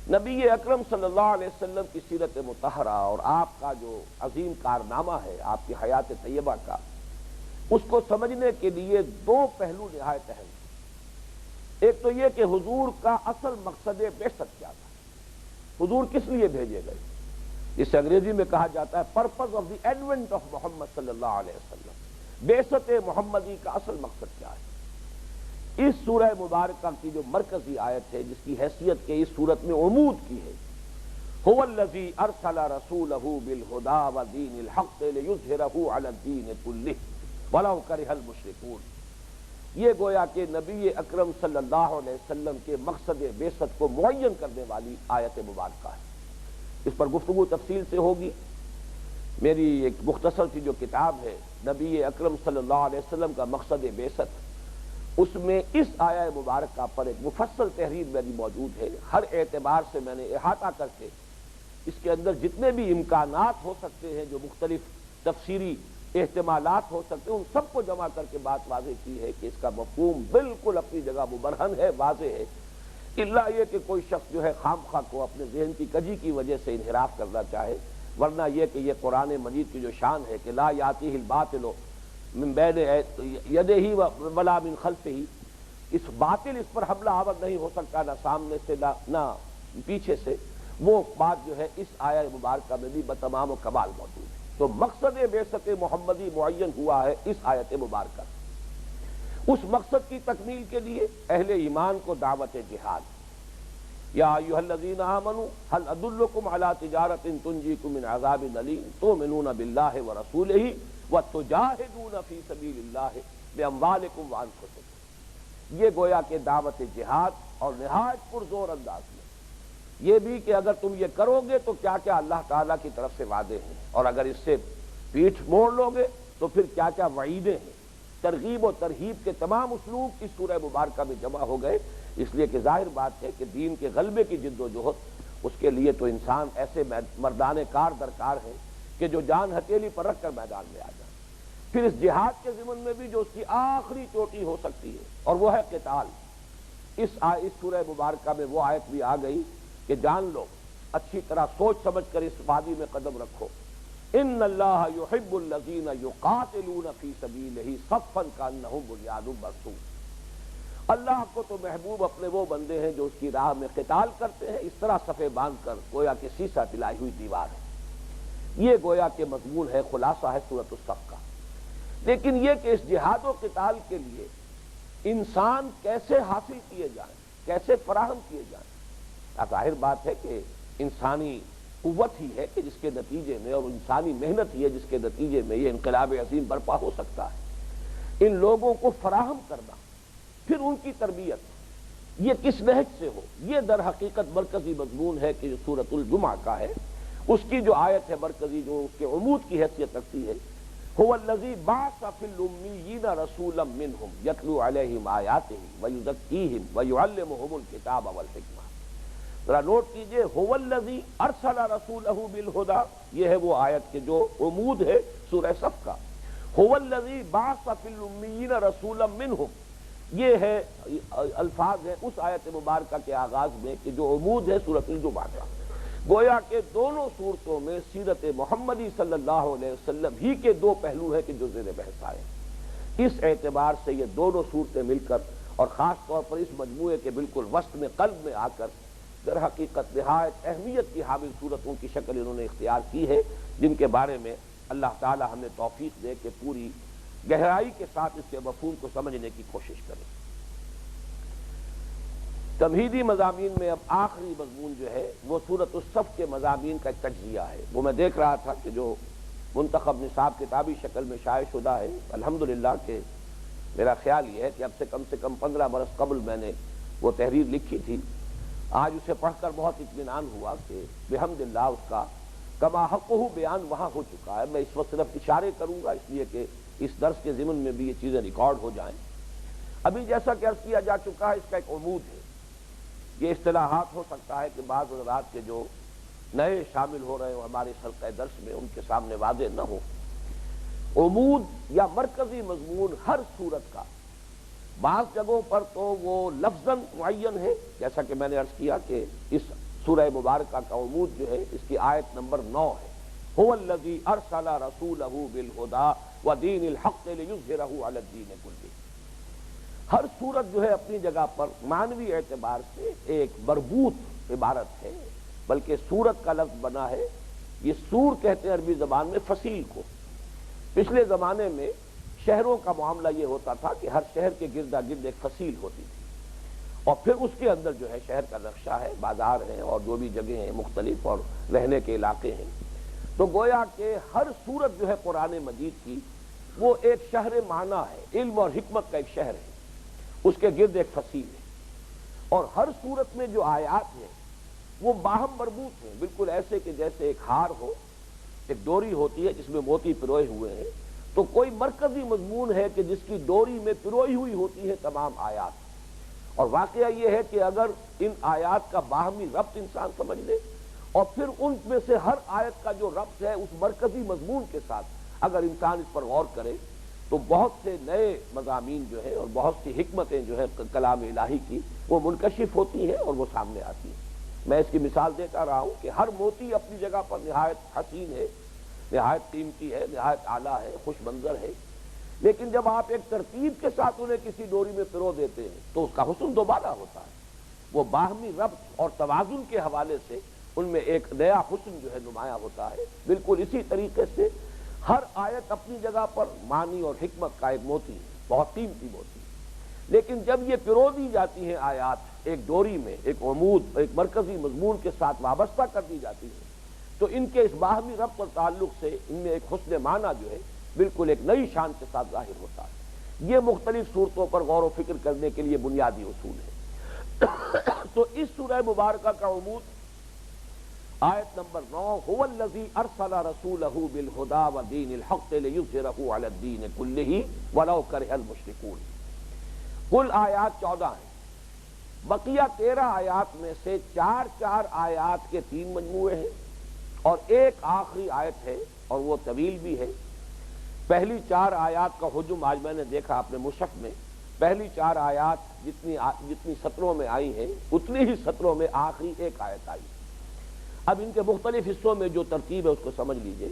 نبی اکرم صلی اللہ علیہ وسلم کی سیرت مطہرہ اور آپ کا جو عظیم کارنامہ ہے آپ کی حیات طیبہ کا، اس کو سمجھنے کے لیے دو پہلو نہایت اہم ہیں۔ ایک تو یہ کہ حضور کا اصل مقصد بعثت کیا تھا، حضور کس لیے بھیجے گئے، اس انگریزی میں کہا جاتا ہے purpose of the advent of Muhammad صلی اللہ علیہ وسلم، بعثت محمدی کا اصل مقصد کیا ہے۔ اس سورہ مبارکہ کی جو مرکزی آیت ہے جس کی حیثیت کے اس سورت میں عمود کی ہے، هو الذی ارسل رسولہ بالہدی ودین الحق لیظہرہ علی الدین کلہ ولو کرہ المشرکون، یہ گویا کہ نبی اکرم صلی اللہ علیہ وسلم کے مقصد بعثت کو معین کرنے والی آیت مبارکہ ہے۔ اس پر گفتگو تفصیل سے ہوگی۔ میری ایک مختصر سی جو کتاب ہے نبی اکرم صلی اللہ علیہ وسلم کا مقصد بعثت، اس میں اس آیہ مبارکہ پر ایک مفصل تحریر میری موجود ہے۔ ہر اعتبار سے میں نے احاطہ کر کے اس کے اندر جتنے بھی امکانات ہو سکتے ہیں، جو مختلف تفسیری احتمالات ہو سکتے ہیں، ان سب کو جمع کر کے بات واضح کی ہے کہ اس کا مفہوم بالکل اپنی جگہ مبرہن ہے، واضح ہے، الا یہ کہ کوئی شخص جو ہے خام خواہ کو اپنے ذہن کی کجی کی وجہ سے انحراف کرنا چاہے، ورنہ یہ کہ یہ قرآن مجید کی جو شان ہے کہ لا یاتیہ الباطل من بین یدیہ ولا من خلفہ، اس باطل اس پر حملہ آور نہیں ہو سکتا، نہ سامنے سے نہ پیچھے سے، وہ بات جو ہے اس آیہ مبارکہ میں بھی بتمام و کمال موجود ہے۔ تو مقصد بعثت محمدی معین ہوا ہے اس آیت مبارکہ۔ اس مقصد کی تکمیل کے لیے اہل ایمان کو دعوت جہاد، یا ایھا الذین آمنوا هل ادلکم علی تجارۃ تنجیکم من عذاب الیم تؤمنون باللہ ورسولہ وتجاہدون فی سبیل اللہ باموالکم وانفسکم، یہ گویا کہ دعوت جہاد اور نہایت پرزور انداز میں یہ بھی کہ اگر تم یہ کرو گے تو کیا کیا اللہ تعالیٰ کی طرف سے وعدے ہیں، اور اگر اس سے پیٹھ موڑ لو گے تو پھر کیا کیا وعیدیں ہیں۔ ترغیب و ترہیب کے تمام اسلوب اس سورہ مبارکہ میں جمع ہو گئے، اس لیے کہ ظاہر بات ہے کہ دین کے غلبے کی جد و جہد، اس کے لیے تو انسان ایسے مردان کار درکار ہیں کہ جو جان ہتھیلی پر رکھ کر میدان میں آ جائے۔ پھر اس جہاد کے ضمن میں بھی جو اس کی آخری چوٹی ہو سکتی ہے اور وہ ہے قتال، اس سورہ مبارکہ میں وہ آیت بھی آ گئی کہ جان لو، اچھی طرح سوچ سمجھ کر اس وادی میں قدم رکھو، ان اللہ یحب الذین یقاتلون فی سبیلہ صفا کانہم بنیان مرصوص، اللہ کو تو محبوب اپنے وہ بندے ہیں جو اس کی راہ میں قتال کرتے ہیں اس طرح صفے باندھ کر گویا کہ سیسا پلائی ہوئی دیوار ہے۔ یہ گویا کہ مضمون ہے، خلاصہ ہے سورۃ الصف کا۔ لیکن یہ کہ اس جہاد و قتال کے لیے انسان کیسے حاصل کیے جائیں، کیسے فراہم کیے جائیں، ظاہر بات ہے کہ انسانی قوت ہی ہے کہ جس کے نتیجے میں، اور انسانی محنت ہی ہے جس کے نتیجے میں یہ انقلاب عظیم برپا ہو سکتا ہے۔ ان لوگوں کو فراہم کرنا، پھر ان کی تربیت، یہ کس نہج سے ہو، یہ در حقیقت مرکزی مضمون ہے کہ جو سورۃ الجمعہ کا ہے، اس کی جو آیت ہے مرکزی جو اس کے عمود کی حیثیت رکھتی ہے، هو الذی بعث فی الامیین رسولا منہم یتلو علیہم آیاتہ ویزکیہم ویعلمہم الکتاب والحکمہ۔ ذرا نوٹ کیجئے، هو الذی ارسل رسولہ بالہدی، یہ ہے وہ آیت کے جو عمود ہے سورہ صف کا۔ هو الذی بعث فی الامیین رسولا منہم، یہ ہے الفاظ ہیں اس آیت مبارکہ کے آغاز میں کہ جو عمود ہے سورۃ الجمعہ کا۔ گویا کہ دونوں صورتوں میں سیرت محمدی صلی اللہ علیہ وسلم ہی کے دو پہلو ہیں کہ جو زیر بحث آئے۔ اس اعتبار سے یہ دونوں صورتیں مل کر، اور خاص طور پر اس مجموعے کے بالکل وسط میں قلب میں آ کر، در حقیقت نہایت اہمیت کی حامل صورتوں کی شکل انہوں نے اختیار کی ہے، جن کے بارے میں اللہ تعالی ہمیں توفیق دے کہ پوری گہرائی کے ساتھ اس کے مفہوم کو سمجھنے کی کوشش کریں۔ تمہیدی مضامین میں اب آخری مضمون جو ہے وہ سورۃ الصف کے مضامین کا ایک تجزیہ ہے۔ وہ میں دیکھ رہا تھا کہ جو منتخب نصاب کتابی شکل میں شائع شدہ ہے، الحمدللہ کہ میرا خیال یہ ہے کہ اب سے کم 15 برس قبل میں نے وہ تحریر لکھی تھی، آج اسے پڑھ کر بہت اطمینان ہوا کہ بحمد اللہ اس کا کما حقہ بیان وہاں ہو چکا ہے. میں اس وقت صرف اشارے کروں گا اس لیے کہ اس درس کے ضمن میں بھی یہ چیزیں ریکارڈ ہو جائیں. ابھی جیسا کہ عرض کیا جا چکا ہے اس کا ایک عمود ہے. یہ اصطلاحات ہو سکتا ہے کہ بعض حضرات کے جو نئے شامل ہو رہے ہوں ہمارے حلقہ درس میں ان کے سامنے واضح نہ ہو. عمود یا مرکزی مضمون ہر صورت کا بعض جگہوں پر تو وہ لفظاً معین ہے، جیسا کہ میں نے عرض کیا کہ اس سورہ مبارکہ کا عمود جو ہے اس کی آیت نمبر 9 ہے. هو الذی ارسل رسولہ بالہدی ودین الحق لیظہرہ علی الدین کلہ. ہر صورت جو ہے اپنی جگہ پر معنوی اعتبار سے ایک مربوط عبارت ہے، بلکہ صورت کا لفظ بنا ہے. یہ سور کہتے ہیں عربی زبان میں فصیل کو. پچھلے زمانے میں شہروں کا معاملہ یہ ہوتا تھا کہ ہر شہر کے گردا گرد ایک فصیل ہوتی تھی، اور پھر اس کے اندر جو ہے شہر کا نقشہ ہے، بازار ہیں اور جو بھی جگہیں ہیں مختلف اور رہنے کے علاقے ہیں. تو گویا کہ ہر صورت جو ہے قرآن مجید کی وہ ایک شہر معنی ہے، علم اور حکمت کا ایک شہر ہے، اس کے گرد ایک فصیل ہے. اور ہر صورت میں جو آیات ہیں وہ باہم مربوط ہیں، بالکل ایسے کہ جیسے ایک ہار ہو، ایک ڈوری ہوتی ہے جس میں موتی پروئے ہوئے ہیں، تو کوئی مرکزی مضمون ہے کہ جس کی ڈوری میں پروئی ہوئی ہوتی ہے تمام آیات. اور واقعہ یہ ہے کہ اگر ان آیات کا باہمی ربط انسان سمجھ لے اور پھر ان میں سے ہر آیت کا جو ربط ہے اس مرکزی مضمون کے ساتھ اگر انسان اس پر غور کرے تو بہت سے نئے مضامین جو ہے اور بہت سی حکمتیں جو ہے کلام الہی کی وہ منکشف ہوتی ہیں اور وہ سامنے آتی ہیں. میں اس کی مثال دیتا رہا ہوں کہ ہر موتی اپنی جگہ پر نہایت حسین ہے، نہایت قیمتی ہے، نہایت اعلیٰ ہے، خوش منظر ہے، لیکن جب آپ ایک ترتیب کے ساتھ انہیں کسی ڈوری میں پرو دیتے ہیں تو اس کا حسن دوبارہ ہوتا ہے. وہ باہمی ربط اور توازن کے حوالے سے ان میں ایک نیا حسن جو ہے نمایاں ہوتا ہے. بالکل اسی طریقے سے ہر آیت اپنی جگہ پر معنی اور حکمت کا ایک موتی ہے، بہت قیمتی موتی. لیکن جب یہ پرو دی جاتی ہیں آیات ایک ڈوری میں، ایک عمود، ایک مرکزی مضمون کے ساتھ وابستہ کر دی جاتی ہیں تو ان کے اس باہمی ربط اور تعلق سے ان میں ایک حسن معنی جو ہے بالکل ایک نئی شان کے ساتھ ظاہر ہوتا ہے. یہ مختلف صورتوں پر غور و فکر کرنے کے لیے بنیادی اصول ہے. تو اس سورہ مبارکہ کا عمود آیت نمبر 9 هو الذی ارسل رسولہ بالہدی ودین الحق لیظہرہ علی الدین کلہ ولو کرہ المشرکون. کل آیات 14 ہیں. بقیہ 13 آیات میں سے 4 آیات کے 3 مجموعے ہیں اور ایک آخری آیت ہے اور وہ طویل بھی ہے. پہلی 4 آیات کا حجم آج میں نے دیکھا اپنے مصحف میں، پہلی 4 آیات جتنی سطروں میں آئی ہیں اتنی ہی سطروں میں آخری ایک آیت آئی. اب ان کے مختلف حصوں میں جو ترتیب ہے اس کو سمجھ لیجئے.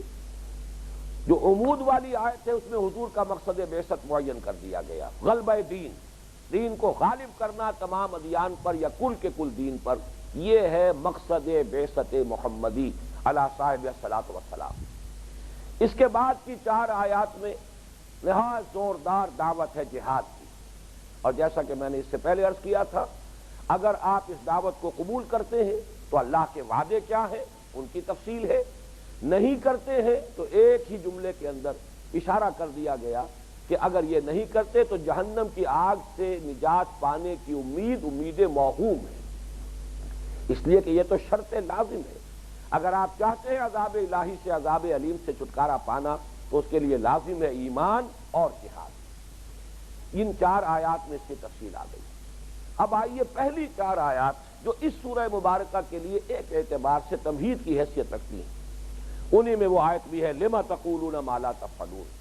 جو عمود والی آیت ہے اس میں حضور کا مقصد بعثت معین کر دیا گیا، غلبہ دین کو غالب کرنا تمام ادیان پر یا کل کے کل دین پر، یہ ہے مقصد بعثت محمدی علی صاحب الصلاۃ والسلام. اس کے بعد کی 4 آیات میں نہایت زوردار دعوت ہے جہاد کی، اور جیسا کہ میں نے اس سے پہلے عرض کیا تھا اگر آپ اس دعوت کو قبول کرتے ہیں تو اللہ کے وعدے کیا ہیں ان کی تفصیل ہے، نہیں کرتے ہیں تو ایک ہی جملے کے اندر اشارہ کر دیا گیا کہ اگر یہ نہیں کرتے تو جہنم کی آگ سے نجات پانے کی امید موہوم ہے. اس لیے کہ یہ تو شرط لازم ہے. اگر آپ چاہتے ہیں عذاب الہی سے، عذاب علیم سے چھٹکارا پانا تو اس کے لیے لازم ہے ایمان اور جہاد. ان 4 آیات میں اس کی تفصیل آ گئی. اب آئیے پہلی 4 آیات جو اس سورہ مبارکہ کے لیے ایک اعتبار سے تمہید کی حیثیت رکھتی ہیں، انہی میں وہ آیت بھی ہے لما تقولون ما لا تفعلون.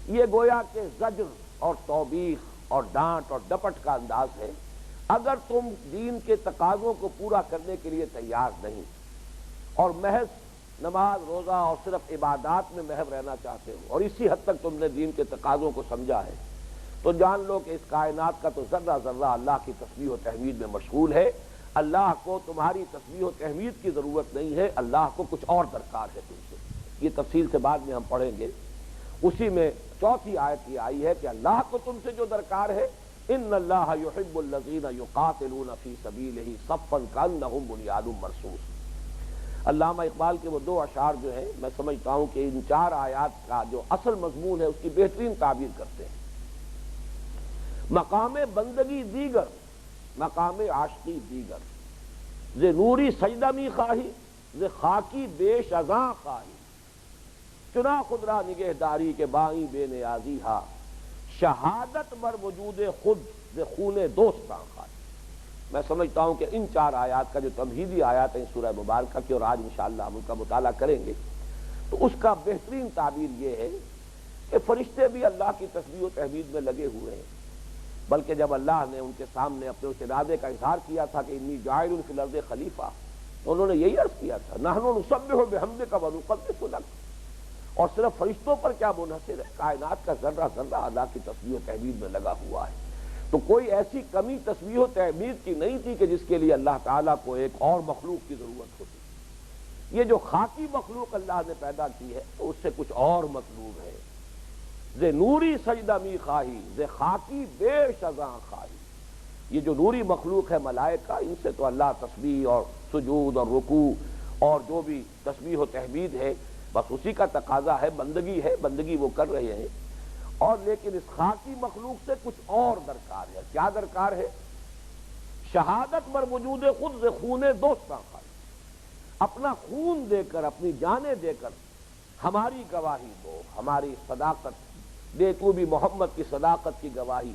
یہ گویا کہ زجر اور توبیخ اور ڈانٹ اور ڈپٹ کا انداز ہے. اگر تم دین کے تقاضوں کو پورا کرنے کے لیے تیار نہیں اور محض نماز روزہ اور صرف عبادات میں محو رہنا چاہتے ہو اور اسی حد تک تم نے دین کے تقاضوں کو سمجھا ہے تو جان لو کہ اس کائنات کا تو ذرہ ذرہ اللہ کی تسبیح و تحمید میں مشغول ہے. اللہ کو تمہاری تسبیح و تحمید کی ضرورت نہیں ہے، اللہ کو کچھ اور درکار ہے تم سے. یہ تفصیل سے بعد میں ہم پڑھیں گے. اسی میں 4تھی آیت یہ آئی ہے کہ اللہ کو تم سے جو درکار ہے ان اللہ یحب الذین یقاتلون فی سبیلہ صفا کانہم بنیان مرصوص. علامہ اقبال کے وہ 2 اشعار جو ہیں میں سمجھتا ہوں کہ ان 4 آیات کا جو اصل مضمون ہے اس کی بہترین تعبیر کرتے ہیں. مقام بندگی دیگر، مقام عاشقی دیگر، ز نوری سجدہ می خواہی ز خاکی بیش ازاں خواہی، چنا خود را نگہداری کے بائی بے نیازی ہا، شہادت بر وجود خود ز خون دوستاں خواہی۔ میں سمجھتا ہوں کہ ان 4 آیات کا جو تمہیدی آیات ہیں سورہ مبارکہ کی، اور آج انشاءاللہ ہم ان کا مطالعہ کریں گے، تو اس کا بہترین تعبیر یہ ہے کہ فرشتے بھی اللہ کی تسبیح و تحمید میں لگے ہوئے ہیں، بلکہ جب اللہ نے ان کے سامنے اپنے اس ارادے کا اظہار کیا تھا کہ انی جاعل فی الارض خلیفہ، تو انہوں نے یہی عرض کیا تھا نحن نسبح بحمدک ونقدس لک۔ اور صرف فرشتوں پر کیا منحصر ہے، کائنات کا ذرہ ذرہ اللہ کی تسبیح و تحمید میں لگا ہوا ہے۔ تو کوئی ایسی کمی تسبیح و تحمید کی نہیں تھی کہ جس کے لیے اللہ تعالیٰ کو ایک اور مخلوق کی ضرورت ہوتی۔ یہ جو خاکی مخلوق اللہ نے پیدا کی ہے تو اس سے کچھ اور مطلوب ہے۔ ز نوری سجدہ می خواہی، ز خاکی بیش ازاں خواہی۔ یہ جو نوری مخلوق ہے ملائکہ، ان سے تو اللہ تسبیح اور سجود اور رکوع اور جو بھی تسبیح و تحمید ہے بس اسی کا تقاضا ہے، بندگی ہے، بندگی وہ کر رہے ہیں۔ اور لیکن اس خاکی مخلوق سے کچھ اور درکار ہے۔ کیا درکار ہے؟ شہادت بر وجود خود ز خون دوستاں خواہی، اپنا خون دے کر، اپنی جانیں دے کر ہماری گواہی دو، ہماری صداقت دے، تو بھی محمد کی صداقت کی گواہی،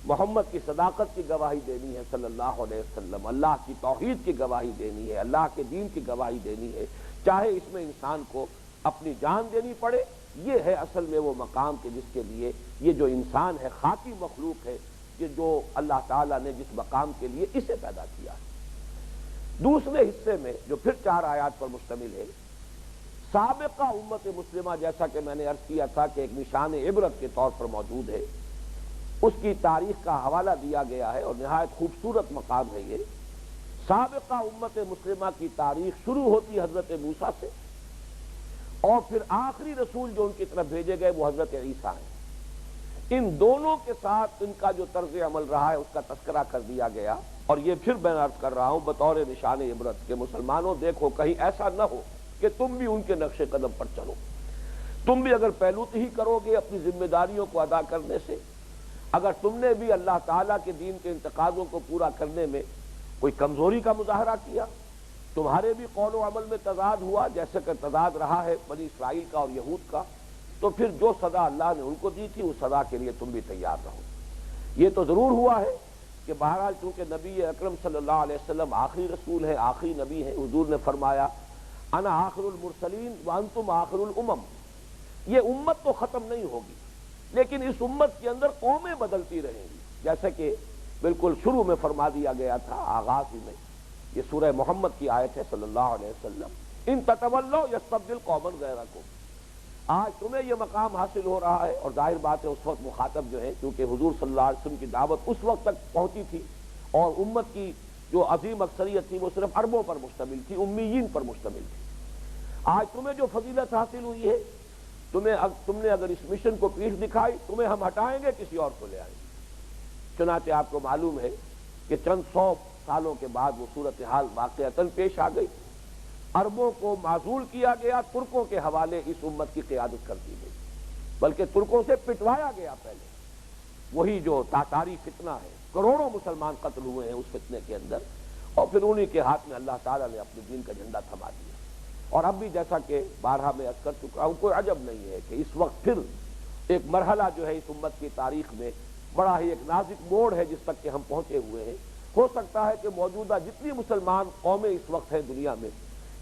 محمد کی صداقت کی گواہی دینی ہے صلی اللہ علیہ وسلم، اللہ کی توحید کی گواہی دینی ہے، اللہ کے دین کی گواہی دینی ہے، چاہے اس میں انسان کو اپنی جان دینی پڑے۔ یہ ہے اصل میں وہ مقام کہ جس کے لیے یہ جو انسان ہے، خاکی مخلوق ہے، کہ جو اللہ تعالیٰ نے جس مقام کے لیے اسے پیدا کیا ہے۔ دوسرے حصے میں جو پھر 4 آیات پر مشتمل ہے، سابقہ امت مسلمہ، جیسا کہ میں نے عرض کیا تھا کہ ایک نشان عبرت کے طور پر موجود ہے، اس کی تاریخ کا حوالہ دیا گیا ہے اور نہایت خوبصورت مقام ہے یہ۔ سابقہ امت مسلمہ کی تاریخ شروع ہوتی حضرت موسیٰ سے، اور پھر آخری رسول جو ان کی طرف بھیجے گئے وہ حضرت عیسیٰ ہیں۔ ان دونوں کے ساتھ ان کا جو طرز عمل رہا ہے اس کا تذکرہ کر دیا گیا، اور یہ پھر میں عرض کر رہا ہوں بطور نشان عبرت کہ مسلمانوں دیکھو کہیں ایسا نہ ہو کہ تم بھی ان کے نقش قدم پر چلو، تم بھی اگر پہلوتی ہی کرو گے اپنی ذمہ داریوں کو ادا کرنے سے، اگر تم نے بھی اللہ تعالیٰ کے دین کے انتقاضوں کو پورا کرنے میں کوئی کمزوری کا مظاہرہ کیا، تمہارے بھی قول و عمل میں تضاد ہوا جیسے کہ تضاد رہا ہے بنی اسرائیل کا اور یہود کا، تو پھر جو سزا اللہ نے ان کو دی تھی اس سزا کے لیے تم بھی تیار رہو۔ یہ تو ضرور ہوا ہے کہ بہرحال چونکہ نبی اکرم صلی اللہ علیہ وسلم آخری رسول ہے، آخری نبی ہے، حضور نے فرمایا انا آخر المرسلین وانتم آخر الامم۔ یہ امت تو ختم نہیں ہوگی لیکن اس امت کے اندر قومیں بدلتی رہیں گی، جیسے کہ بالکل شروع میں فرما دیا گیا تھا، آغاز ہی میں یہ سورہ محمد کی آیت ہے صلی اللہ علیہ وسلم، ان تتولوا یستبدل قوما غیرکم۔ آج تمہیں یہ مقام حاصل ہو رہا ہے، اور ظاہر بات ہے اس وقت مخاطب جو ہے کیونکہ حضور صلی اللہ علیہ وسلم کی دعوت اس وقت تک پہنچی تھی اور امت کی جو عظیم اکثریت تھی وہ صرف عربوں پر مشتمل تھی، امیین پر مشتمل تھی۔ آج تمہیں جو فضیلت حاصل ہوئی ہے، تم نے اگر اس مشن کو پیٹھ دکھائی، تمہیں ہم ہٹائیں گے، کسی اور کو لے آئیں گے۔ چنانچہ آپ کو معلوم ہے کہ چند 100 سالوں کے بعد وہ صورتحال واقعتاً پیش آ گئی، عربوں کو معزول کیا گیا، ترکوں کے حوالے اس امت کی قیادت کر دی گئی، بلکہ ترکوں سے پٹوایا گیا پہلے، وہی جو تاتاری فتنہ ہے، کروڑوں مسلمان قتل ہوئے ہیں اس فتنے کے اندر، اور پھر انہی کے ہاتھ میں اللہ تعالیٰ نے اپنے دین کا جھنڈا تھما دیا۔ اور اب بھی جیسا کہ بارہا میں عرض کر چکا ہوں، کوئی عجب نہیں ہے کہ اس وقت پھر ایک مرحلہ جو ہے اس امت کی تاریخ میں بڑا ہی ایک نازک موڑ ہے جس تک کہ ہم پہنچے ہوئے ہیں۔ ہو سکتا ہے کہ موجودہ جتنی مسلمان قومیں اس وقت ہیں دنیا میں،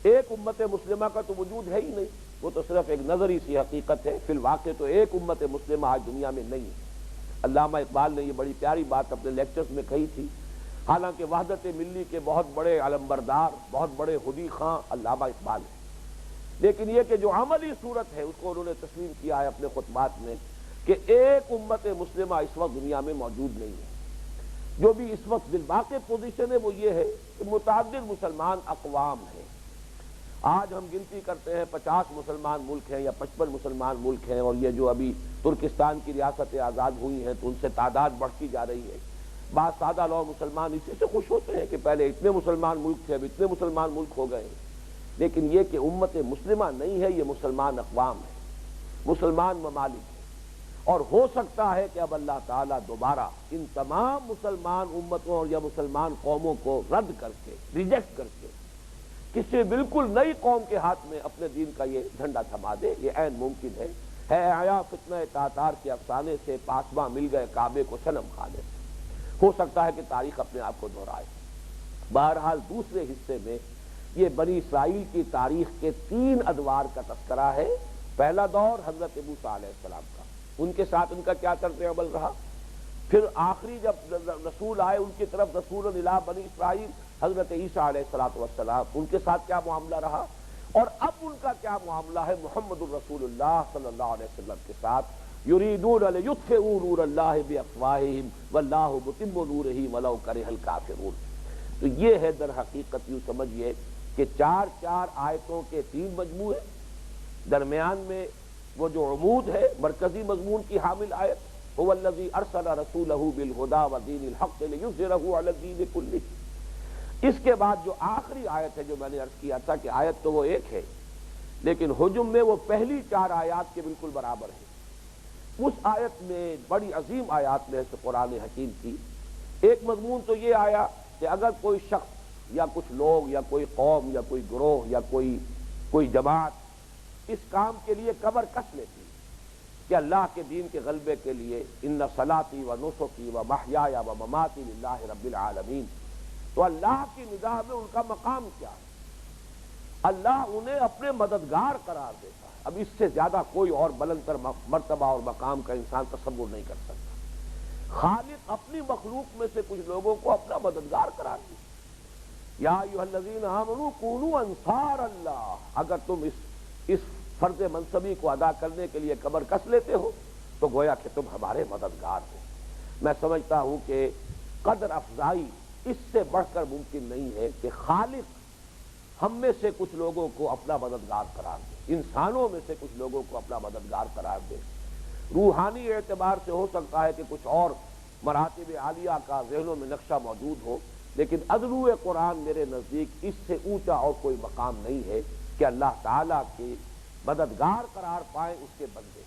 ایک امت مسلمہ کا تو وجود ہے ہی نہیں، وہ تو صرف ایک نظری سی حقیقت ہے، فی الواقع تو ایک امت مسلمہ آج دنیا میں نہیں ہے۔ علامہ اقبال نے یہ بڑی پیاری بات اپنے لیکچرز میں کہی تھی، حالانکہ وحدت ملی کے بہت بڑے علمبردار، بہت بڑے خودی خواں علامہ اقبال ہیں، لیکن یہ کہ جو عملی صورت ہے اس کو انہوں نے تسلیم کیا ہے اپنے خطبات میں کہ ایک امت مسلمہ اس وقت دنیا میں موجود نہیں ہے۔ جو بھی اس وقت بالواقع پوزیشن ہے وہ یہ ہے کہ متعدد مسلمان اقوام ہیں۔ آج ہم گنتی کرتے ہیں 50 مسلمان ملک ہیں یا 55 مسلمان ملک ہیں، اور یہ جو ابھی ترکستان کی ریاستیں آزاد ہوئی ہیں تو ان سے تعداد بڑھتی جا رہی ہے۔ بعض سادہ لوگ مسلمان اسی سے خوش ہوتے ہیں کہ پہلے اتنے مسلمان ملک تھے، اب اتنے مسلمان ملک ہو گئے ہیں، لیکن یہ کہ امت مسلمہ نہیں ہے، یہ مسلمان اقوام ہے، مسلمان ممالک ہیں، اور ہو سکتا ہے کہ اب اللہ تعالیٰ دوبارہ ان تمام مسلمان امتوں اور یا مسلمان قوموں کو رد کر کے، ریجیکٹ کر کے کسی بالکل نئی قوم کے ہاتھ میں اپنے دین کا یہ جھنڈا تھما دے، یہ عین ممکن ہے آیا فتنہ تاتار کے افسانے سے پاسباں مل گئے کعبے کو صنم خانے سے۔ ہو سکتا ہے کہ تاریخ اپنے آپ کو دہرائے۔ بہرحال دوسرے حصے میں یہ بنی اسرائیل کی تاریخ کے 3 ادوار کا تذکرہ ہے۔ پہلا دور حضرت موسیٰ علیہ السلام کا، ان کے ساتھ ان کا کیا طرز عمل رہا، پھر آخری جب رسول آئے ان کی طرف رسول الی بنی اسرائیل حضرت عیسیٰ علیہ السلام، ان کے ساتھ کیا معاملہ رہا، اور اب ان کا کیا معاملہ ہے محمد الرسول اللہ صلی اللہ علیہ وسلم کے ساتھ۔ یریدون لیطفئوا نور اللہ بافواہہم واللہ متم نورہ ولو کرہ الکافرون۔ تو یہ ہے در حقیقت یوں سمجھیے کہ 4 آیتوں کے 3 مجموعے، درمیان میں وہ جو عمود ہے مرکزی مضمون کی حامل آیت هو الذی ارسل رسولہ بالہدی ودین الحق لیظہرہ علی الدین کلہ۔ اس کے بعد جو آخری آیت ہے جو میں نے عرض کیا تھا کہ آیت تو وہ ایک ہے لیکن حجم میں وہ پہلی 4 آیات کے بالکل برابر ہے۔ اس آیت میں بڑی عظیم آیات میں سے قرآن حکیم کی ایک مضمون تو یہ آیا کہ اگر کوئی شخص یا کچھ لوگ یا کوئی قوم یا کوئی گروہ یا کوئی جماعت اس کام کے لیے کمر کس لیتی کہ اللہ کے دین کے غلبے کے لیے ان صلاتی و نسکی و محیای و مماتی للہ رب العالمین، تو اللہ کی نگاہ میں ان کا مقام کیا ہے؟ اللہ انہیں اپنے مددگار قرار دیتا ہے۔ اب اس سے زیادہ کوئی اور بلند تر مرتبہ اور مقام کا انسان تصور نہیں کر سکتا۔ خالق اپنی مخلوق میں سے کچھ لوگوں کو اپنا مددگار قرار دے۔ یا ایھا الذین آمنوا کونوا انصار اللہ، اگر تم اس فرض منصبی کو ادا کرنے کے لیے کمر کس لیتے ہو تو گویا کہ تم ہمارے مددگار ہو۔ میں سمجھتا ہوں کہ قدر افزائی اس سے بڑھ کر ممکن نہیں ہے کہ خالق ہم میں سے کچھ لوگوں کو اپنا مددگار قرار دے، انسانوں میں سے کچھ لوگوں کو اپنا مددگار قرار دے۔ روحانی اعتبار سے ہو سکتا ہے کہ کچھ اور مراتب عالیہ کا ذہنوں میں نقشہ موجود ہو، لیکن ادنو قرآن میرے نزدیک اس سے اونچا اور کوئی مقام نہیں ہے کہ اللہ تعالیٰ کے مددگار قرار پائیں اس کے بندے۔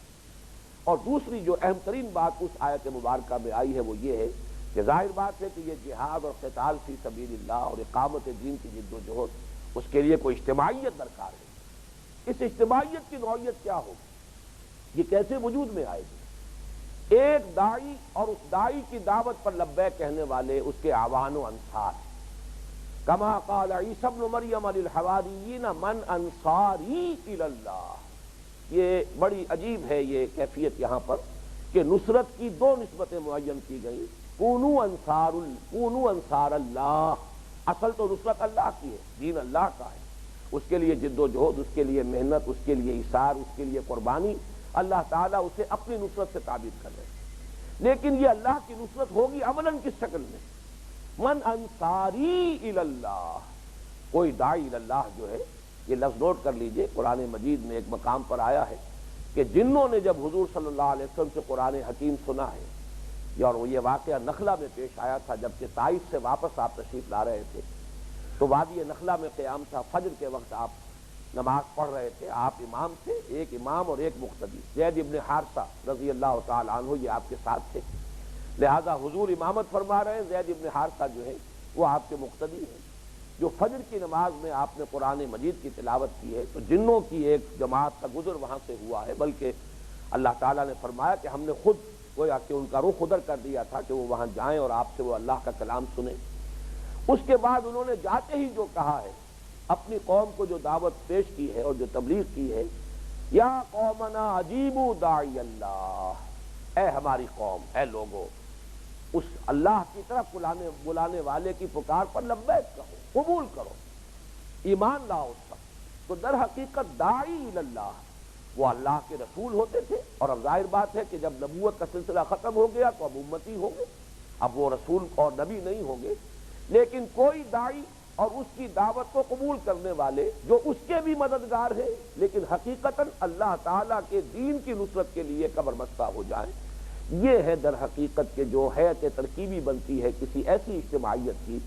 اور دوسری جو اہم ترین بات اس آیت مبارکہ میں آئی ہے وہ یہ ہے کہ ظاہر بات ہے کہ یہ جہاد اور قتال فی سبیل اللہ اور اقامت دین کی جد و جہد، اس کے لیے کوئی اجتماعیت درکار ہے۔ اس اجتماعیت کی نوعیت کیا ہوگی، یہ کیسے وجود میں آئے گی؟ ایک داعی اور اس داعی کی دعوت پر لبیک کہنے والے اس کے اعوان و انصار، کما قال عیسی ابن مریم للحواریین من انصاری الی اللہ۔ یہ بڑی عجیب ہے یہ کیفیت یہاں پر کہ نصرت کی 2 نسبتیں معین کی گئی، کونوا انصار اللہ۔ اصل تو نصرت اللہ کی ہے، دین اللہ کا ہے، اس کے لیے جد و جہد، اس کے لیے محنت، اس کے لیے ایثار، اس کے لیے قربانی، اللہ تعالیٰ اسے اپنی نصرت سے تعبیر کر رہے ہیں۔ لیکن یہ اللہ کی نصرت ہوگی عملاً کس شکل میں؟ من انصاری الی اللہ، کوئی داعی الی اللہ جو ہے، یہ لفظ نوٹ کر لیجئے، قرآن مجید میں ایک مقام پر آیا ہے کہ جنوں نے جب حضور صلی اللہ علیہ وسلم سے قرآن حکیم سنا ہے، اور یہ واقعہ نخلہ میں پیش آیا تھا جبکہ طائف سے واپس آپ تشریف لا رہے تھے، تو وادی نخلہ میں قیام تھا، فجر کے وقت آپ نماز پڑھ رہے تھے، آپ امام تھے، ایک امام اور ایک مقتدی، زید ابن حارثہ رضی اللہ تعالی عنہ یہ آپ کے ساتھ تھے، لہذا حضور امامت فرما رہے ہیں، زید ابن حارثہ جو ہے وہ آپ کے مقتدی ہیں۔ جو فجر کی نماز میں آپ نے قرآن مجید کی تلاوت کی ہے تو جنوں کی ایک جماعت کا گزر وہاں سے ہوا ہے، بلکہ اللہ تعالیٰ نے فرمایا کہ ہم نے خود گویا کہ ان کا رخ ادھر کر دیا تھا کہ وہ وہاں جائیں اور آپ سے وہ اللہ کا کلام سنیں۔ اس کے بعد انہوں نے جاتے ہی جو کہا ہے، اپنی قوم کو جو دعوت پیش کی ہے اور جو تبلیغ کی ہے، یا قومنا اجیبوا داعی اللہ، اے ہماری قوم، اے لوگو، اس اللہ کی طرف بلانے والے کی پکار پر لبیک کہو، قبول کرو، ایمان لاؤ اس پر۔ تو در حقیقت داعی اللہ وہ اللہ کے رسول ہوتے تھے، اور اب ظاہر بات ہے کہ جب نبوت کا سلسلہ ختم ہو گیا تو اب امتی ہوں گے، اب وہ رسول اور نبی نہیں ہوں گے، لیکن کوئی داعی اور اس کی دعوت کو قبول کرنے والے جو اس کے بھی مددگار ہیں لیکن حقیقتاً اللہ تعالیٰ کے دین کی نصرت کے لیے قبر بستہ ہو جائیں، یہ ہے در حقیقت کے جو حیت ترکیبی بنتی ہے کسی ایسی اجتماعیت کی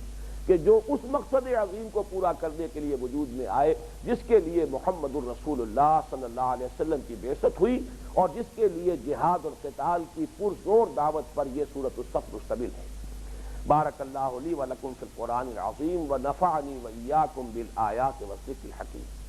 کہ جو اس مقصد عظیم کو پورا کرنے کے لیے وجود میں آئے جس کے لیے محمد الرسول اللہ صلی اللہ علیہ وسلم کی بعثت ہوئی اور جس کے لیے جہاد اور قتال کی پرزور دعوت پر یہ سورۃ الصف مشتمل ہے۔ بارک اللہ لی و لکم فی القرآن العظیم و نفعنی و ایاکم بالآیات والذکر الحکیم۔